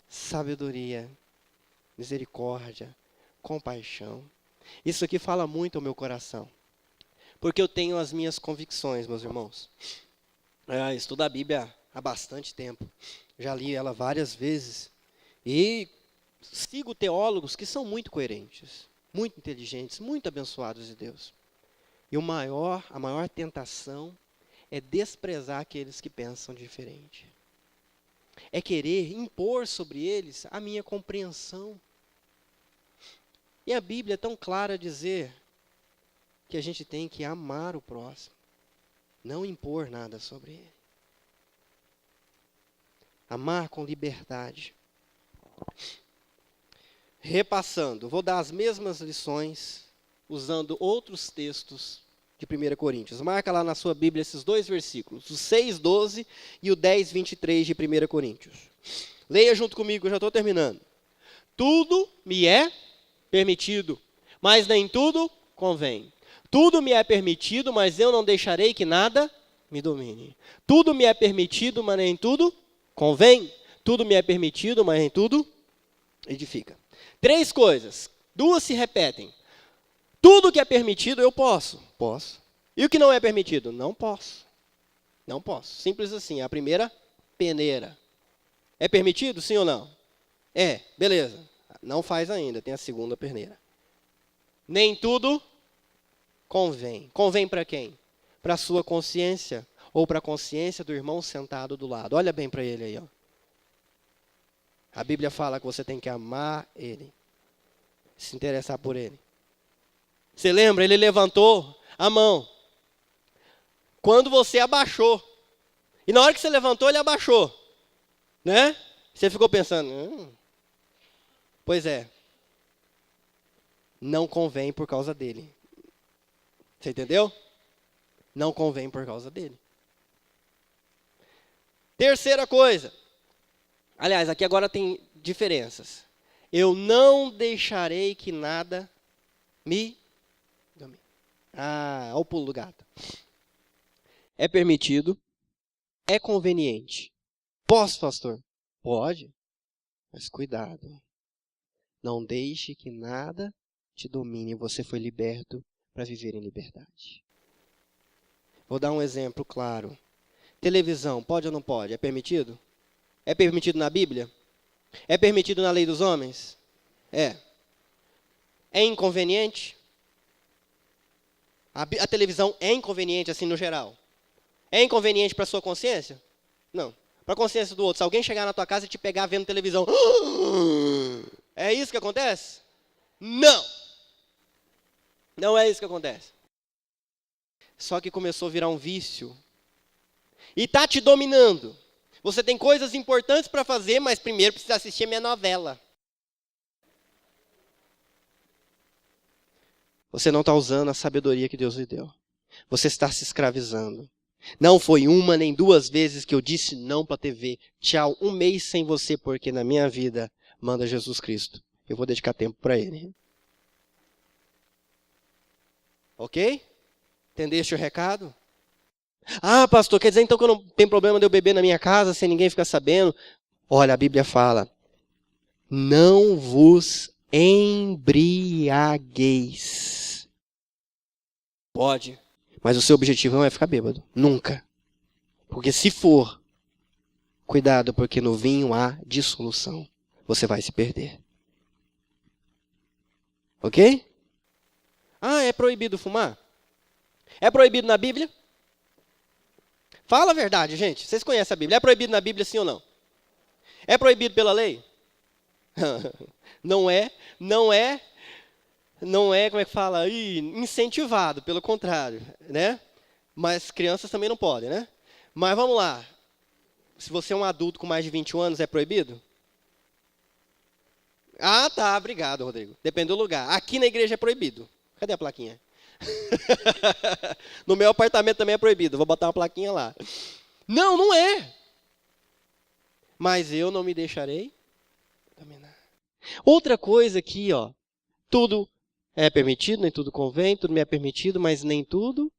Sabedoria, misericórdia, compaixão. Isso aqui fala muito ao meu coração. Porque eu tenho as minhas convicções, meus irmãos. Eu estudo a Bíblia há bastante tempo. Já li ela várias vezes. E sigo teólogos que são muito coerentes, muito inteligentes, muito abençoados de Deus. E a maior tentação é desprezar aqueles que pensam diferente. É querer impor sobre eles a minha compreensão. E a Bíblia é tão clara a dizer que a gente tem que amar o próximo, não impor nada sobre ele. Amar com liberdade. Repassando, vou dar as mesmas lições usando outros textos de 1 Coríntios. Marca lá na sua Bíblia esses dois versículos, o 6:12 e o 10:23 de 1 Coríntios. Leia junto comigo, eu já estou terminando. Tudo me é permitido, mas nem tudo convém. Tudo me é permitido, mas eu não deixarei que nada me domine. Tudo me é permitido, mas nem tudo convém. Tudo me é permitido, mas nem tudo edifica. 3 coisas, 2 se repetem. Tudo que é permitido, eu posso. Posso. E o que não é permitido? Não posso. Não posso. Simples assim, a primeira peneira. É permitido, sim ou não? É, beleza. Não faz ainda, tem a segunda peneira. Nem tudo convém. Convém para quem? Para a sua consciência ou para a consciência do irmão sentado do lado. Olha bem para ele aí, ó. A Bíblia fala que você tem que amar ele, se interessar por ele. Você lembra? Ele levantou a mão quando você abaixou. E na hora que você levantou, ele abaixou. Né? Você ficou pensando, Pois é. Não convém por causa dele. Você entendeu? não convém por causa dele. Terceira coisa. Aliás, aqui agora tem diferenças. Eu não deixarei que nada me domine. Olha o pulo do gato. É permitido, é conveniente. Posso, pastor? Pode, mas cuidado. Não deixe que nada te domine. Você foi liberto para viver em liberdade. Vou dar um exemplo claro. Televisão, pode ou não pode? É permitido? É permitido na Bíblia? É permitido na lei dos homens? É. É inconveniente? A televisão é inconveniente assim no geral? É inconveniente para a sua consciência? Não. Para a consciência do outro. Se alguém chegar na tua casa e te pegar vendo televisão, é isso que acontece? Não. Não é isso que acontece. Só que começou a virar um vício. E está te dominando. Você tem coisas importantes para fazer, mas primeiro precisa assistir a minha novela. Você não está usando a sabedoria que Deus lhe deu. Você está se escravizando. Não foi uma nem duas vezes que eu disse não para a TV. Tchau, 1 mês sem você, porque na minha vida manda Jesus Cristo. Eu vou dedicar tempo para Ele. Ok? Entendeste o recado? Ah, pastor, quer dizer então que eu não tenho problema de eu beber na minha casa sem ninguém ficar sabendo? Olha, a Bíblia fala, não vos embriagueis. Pode, mas o seu objetivo não é ficar bêbado, nunca. Porque se for, cuidado, porque no vinho há dissolução. Você vai se perder. Ok? Ah, é proibido fumar? É proibido na Bíblia? Fala a verdade, gente. Vocês conhecem a Bíblia. É proibido na Bíblia, sim ou não? É proibido pela lei? Não é, como é que fala? Incentivado, pelo contrário, né? Mas crianças também não podem, né? Mas vamos lá. Se você é um adulto com mais de 21 anos, é proibido? Ah, tá, obrigado, Rodrigo. Depende do lugar. Aqui na igreja é proibido. Cadê a plaquinha? No meu apartamento também é proibido. Vou botar uma plaquinha lá. Não, não é. Mas eu não me deixarei dominar. Outra coisa aqui, ó. Tudo é permitido, nem tudo convém. Tudo me é permitido, mas nem tudo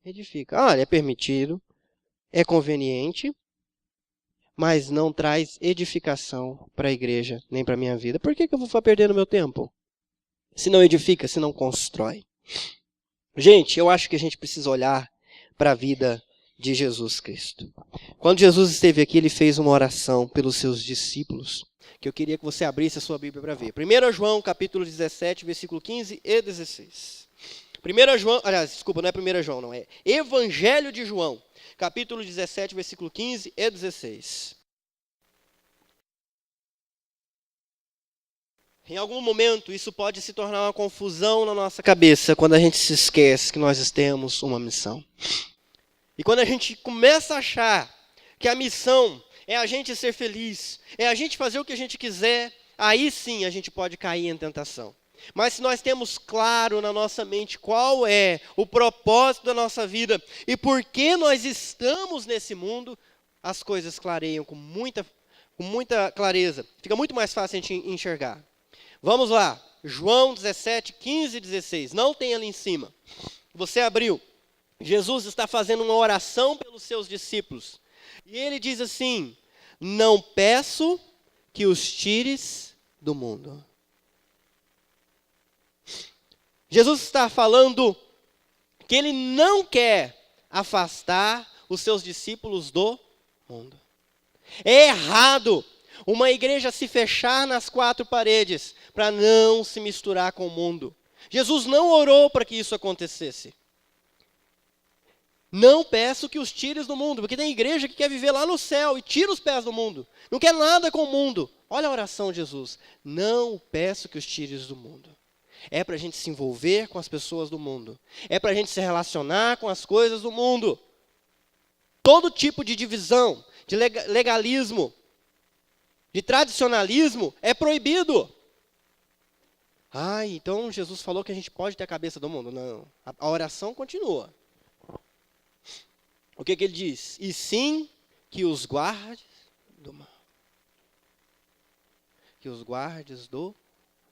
edifica. Olha, é permitido, é conveniente, mas não traz edificação para a igreja, nem para a minha vida. Por que eu vou ficar perdendo meu tempo? Se não edifica, se não constrói. Gente, eu acho que a gente precisa olhar para a vida de Jesus Cristo. Quando Jesus esteve aqui, ele fez uma oração pelos seus discípulos, que eu queria que você abrisse a sua Bíblia para ver. 1 João, capítulo 17, versículo 15 e 16. 1 João, aliás, desculpa, não é 1 João, não, é Evangelho de João, capítulo 17, versículo 15 e 16. Em algum momento, isso pode se tornar uma confusão na nossa cabeça quando a gente se esquece que nós temos uma missão. E quando a gente começa a achar que a missão é a gente ser feliz, é a gente fazer o que a gente quiser, aí sim a gente pode cair em tentação. Mas se nós temos claro na nossa mente qual é o propósito da nossa vida e por que nós estamos nesse mundo, as coisas clareiam com muita clareza. Fica muito mais fácil a gente enxergar. Vamos lá, João 17, 15 e 16. Não tem ali em cima. Você abriu. Jesus está fazendo uma oração pelos seus discípulos. E ele diz assim, não peço que os tires do mundo. Jesus está falando que ele não quer afastar os seus discípulos do mundo. É errado uma igreja se fechar nas 4 paredes para não se misturar com o mundo. Jesus não orou para que isso acontecesse. Não peço que os tires do mundo, porque tem igreja que quer viver lá no céu e tira os pés do mundo. Não quer nada com o mundo. Olha a oração de Jesus. Não peço que os tires do mundo. É para a gente se envolver com as pessoas do mundo. É para a gente se relacionar com as coisas do mundo. Todo tipo de divisão, de legalismo, de tradicionalismo é proibido. Então Jesus falou que a gente pode ter a cabeça do mundo. Não, a oração continua. O que ele diz? E sim que os guardes do mal. Que os guardes do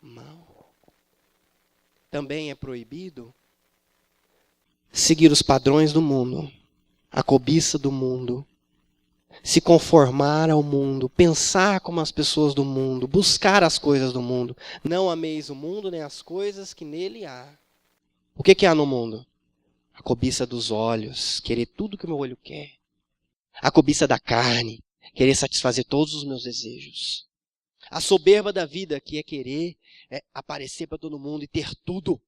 mal. Também é proibido seguir os padrões do mundo, a cobiça do mundo, se conformar ao mundo, pensar como as pessoas do mundo, buscar as coisas do mundo. Não ameis o mundo nem as coisas que nele há. O que há no mundo? A cobiça dos olhos, querer tudo que o meu olho quer. A cobiça da carne, querer satisfazer todos os meus desejos. A soberba da vida, que é querer aparecer para todo mundo e ter tudo.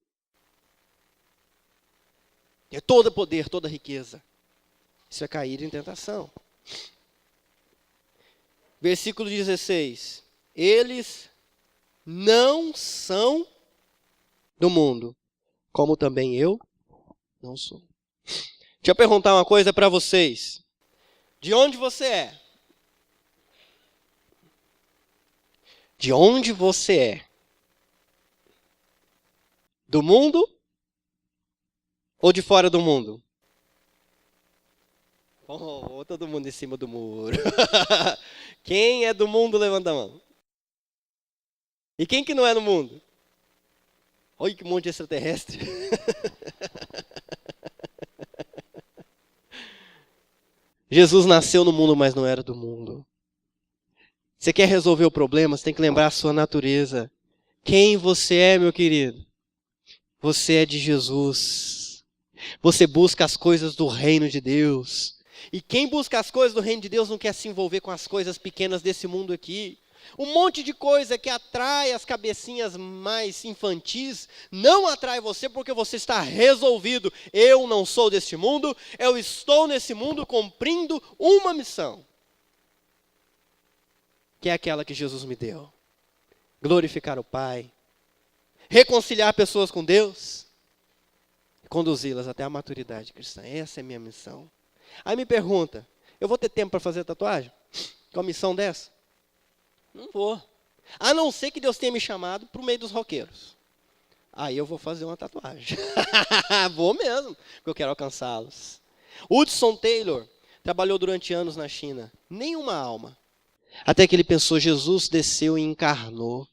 Ter todo o poder, toda a riqueza. Isso é cair em tentação. Versículo 16. Eles não são do mundo, como também eu não sou. Deixa eu perguntar uma coisa para vocês. De onde você é? De onde você é? Do mundo ou de fora do mundo? Oh, todo mundo em cima do muro. Quem é do mundo, levanta a mão. E quem que não é do mundo? Olha que monte de extraterrestre. Jesus nasceu no mundo, mas não era do mundo. Você quer resolver o problema, você tem que lembrar a sua natureza. Quem você é, meu querido? Você é de Jesus. Você busca as coisas do reino de Deus. E quem busca as coisas do reino de Deus não quer se envolver com as coisas pequenas desse mundo aqui. Um monte de coisa que atrai as cabecinhas mais infantis não atrai você porque você está resolvido. Eu não sou deste mundo, eu estou nesse mundo cumprindo uma missão. Que é aquela que Jesus me deu. Glorificar o Pai. Reconciliar pessoas com Deus. E conduzi-las até a maturidade cristã. Essa é a minha missão. Aí me pergunta, eu vou ter tempo para fazer a tatuagem? Com a missão dessa? Não vou. A não ser que Deus tenha me chamado para o meio dos roqueiros. Aí eu vou fazer uma tatuagem. Vou mesmo, porque eu quero alcançá-los. Hudson Taylor trabalhou durante anos na China. Nenhuma alma. Até que ele pensou, Jesus desceu e encarnou.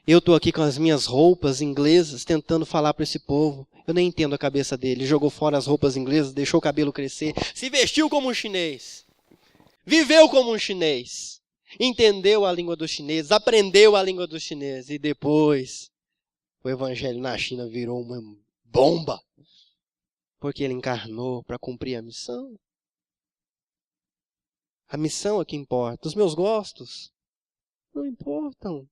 Eu estou aqui com as minhas roupas inglesas tentando falar para esse povo. Eu nem entendo a cabeça dele. Ele jogou fora as roupas inglesas, deixou o cabelo crescer, se vestiu como um chinês. Viveu como um chinês. Entendeu a língua dos chineses, aprendeu a língua dos chineses. E depois, o evangelho na China virou uma bomba. Porque ele encarnou para cumprir a missão. A missão é que importa. Os meus gostos não importam.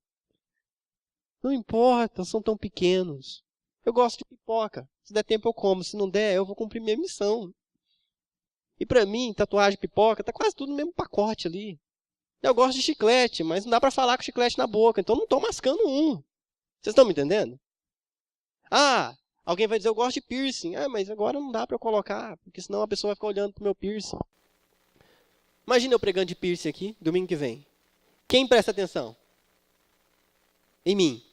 Não importam, são tão pequenos. Eu gosto de pipoca. Se der tempo eu como. Se não der, eu vou cumprir minha missão. E para mim, tatuagem, pipoca, tá quase tudo no mesmo pacote ali. Eu gosto de chiclete, mas não dá para falar com chiclete na boca. Então não estou mascando um. Vocês estão me entendendo? Ah, alguém vai dizer, eu gosto de piercing. Ah, mas agora não dá para eu colocar, porque senão a pessoa vai ficar olhando pro meu piercing. Imagina eu pregando de piercing aqui, domingo que vem. Quem presta atenção? Em mim.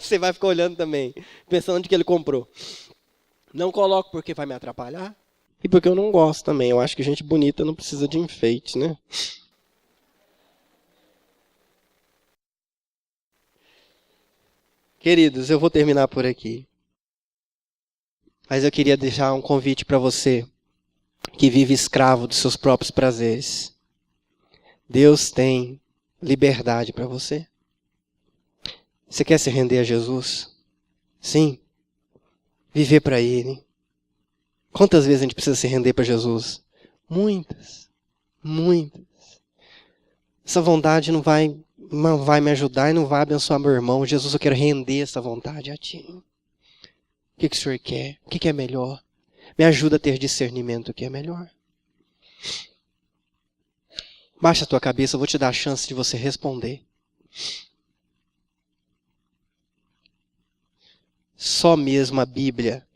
Você vai ficar olhando também, pensando onde que ele comprou. Não coloco porque vai me atrapalhar e porque eu não gosto também. Eu acho que gente bonita não precisa de enfeite, né? Queridos, eu vou terminar por aqui. Mas eu queria deixar um convite para você que vive escravo dos seus próprios prazeres. Deus tem liberdade para você. Você quer se render a Jesus? Sim. Viver para Ele. Quantas vezes a gente precisa se render para Jesus? Muitas. Muitas. Essa vontade não vai me ajudar e não vai abençoar meu irmão. Jesus, eu quero render essa vontade a Ti. O que o Senhor quer? O que é melhor? Me ajuda a ter discernimento o que é melhor. Baixa a tua cabeça, eu vou te dar a chance de você responder. Só mesmo a Bíblia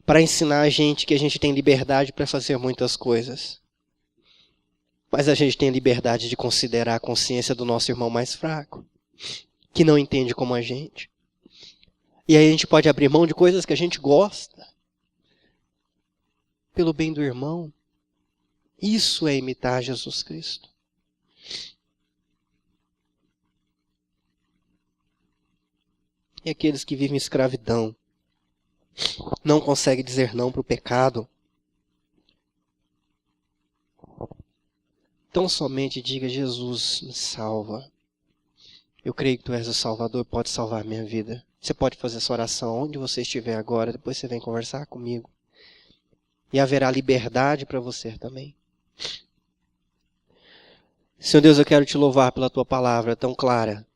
para ensinar a gente que a gente tem liberdade para fazer muitas coisas. Mas a gente tem liberdade de considerar a consciência do nosso irmão mais fraco, que não entende como a gente. E aí a gente pode abrir mão de coisas que a gente gosta, pelo bem do irmão. Isso é imitar Jesus Cristo. E aqueles que vivem em escravidão, não conseguem dizer não para o pecado, tão somente diga: Jesus, me salva. Eu creio que Tu és o Salvador, pode salvar a minha vida. Você pode fazer essa oração onde você estiver agora, depois você vem conversar comigo. E haverá liberdade para você também. Senhor Deus, eu quero Te louvar pela Tua palavra tão clara.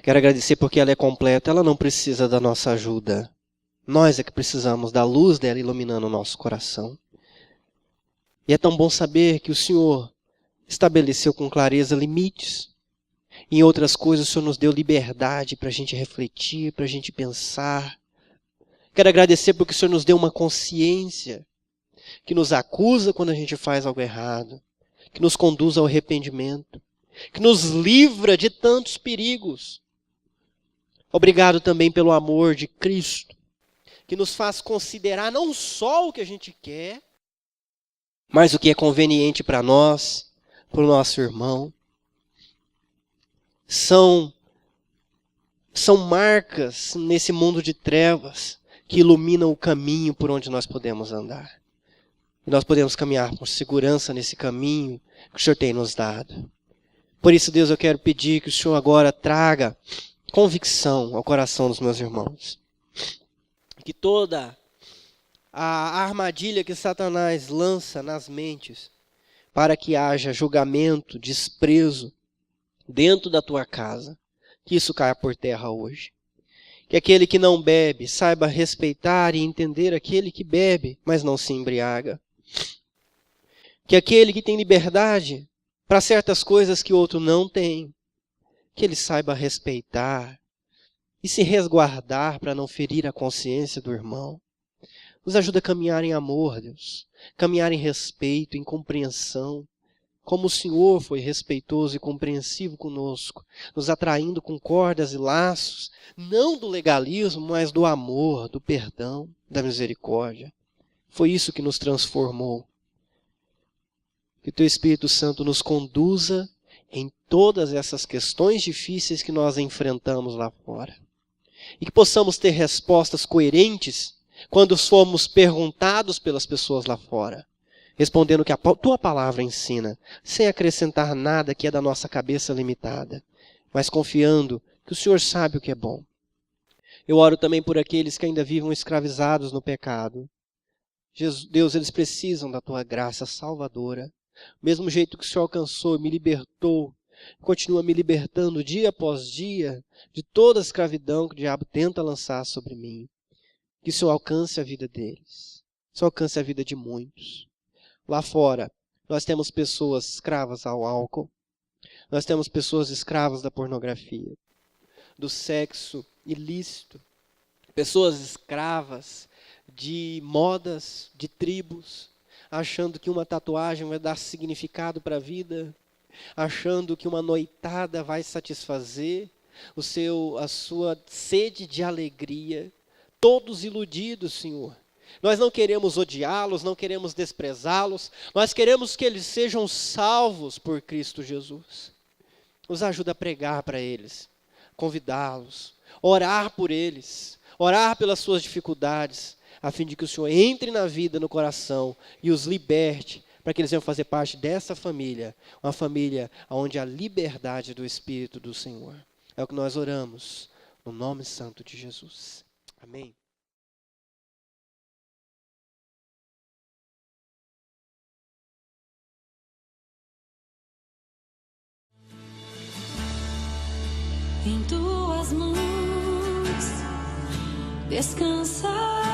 Quero agradecer porque ela é completa, ela não precisa da nossa ajuda. Nós é que precisamos da luz dela iluminando o nosso coração. E é tão bom saber que o Senhor estabeleceu com clareza limites. Em outras coisas, o Senhor nos deu liberdade para a gente refletir, para a gente pensar. Quero agradecer porque o Senhor nos deu uma consciência que nos acusa quando a gente faz algo errado, que nos conduz ao arrependimento, que nos livra de tantos perigos. Obrigado também pelo amor de Cristo, que nos faz considerar não só o que a gente quer, mas o que é conveniente para nós, para o nosso irmão. São marcas nesse mundo de trevas que iluminam o caminho por onde nós podemos andar. E nós podemos caminhar com segurança nesse caminho que o Senhor tem nos dado. Por isso, Deus, eu quero pedir que o Senhor agora traga convicção ao coração dos meus irmãos. Que toda a armadilha que Satanás lança nas mentes para que haja julgamento, desprezo dentro da tua casa, que isso caia por terra hoje. Que aquele que não bebe saiba respeitar e entender aquele que bebe, mas não se embriaga. Que aquele que tem liberdade para certas coisas que o outro não tem, que ele saiba respeitar e se resguardar para não ferir a consciência do irmão. Nos ajuda a caminhar em amor, Deus. Caminhar em respeito, em compreensão. Como o Senhor foi respeitoso e compreensivo conosco, nos atraindo com cordas e laços, não do legalismo, mas do amor, do perdão, da misericórdia. Foi isso que nos transformou. Que o Teu Espírito Santo nos conduza em todas essas questões difíceis que nós enfrentamos lá fora. E que possamos ter respostas coerentes quando formos perguntados pelas pessoas lá fora. Respondendo o que a Tua palavra ensina, sem acrescentar nada que é da nossa cabeça limitada, mas confiando que o Senhor sabe o que é bom. Eu oro também por aqueles que ainda vivem escravizados no pecado. Deus, eles precisam da Tua graça salvadora. Do mesmo jeito que o Senhor alcançou e me libertou, continua me libertando dia após dia de toda a escravidão que o diabo tenta lançar sobre mim. Que o Senhor alcance a vida deles. Que o Senhor alcance a vida de muitos. Lá fora, nós temos pessoas escravas ao álcool. Nós temos pessoas escravas da pornografia, do sexo ilícito. Pessoas escravas de modas, de tribos, achando que uma tatuagem vai dar significado para a vida, achando que uma noitada vai satisfazer a sua sede de alegria. Todos iludidos, Senhor. Nós não queremos odiá-los, não queremos desprezá-los, nós queremos que eles sejam salvos por Cristo Jesus. Nos ajuda a pregar para eles, convidá-los, orar por eles, orar pelas suas dificuldades, a fim de que o Senhor entre na vida, no coração e os liberte, para que eles venham fazer parte dessa família, uma família onde há liberdade do Espírito do Senhor. É o que nós oramos, no nome santo de Jesus. Amém. Em Tuas mãos descansar.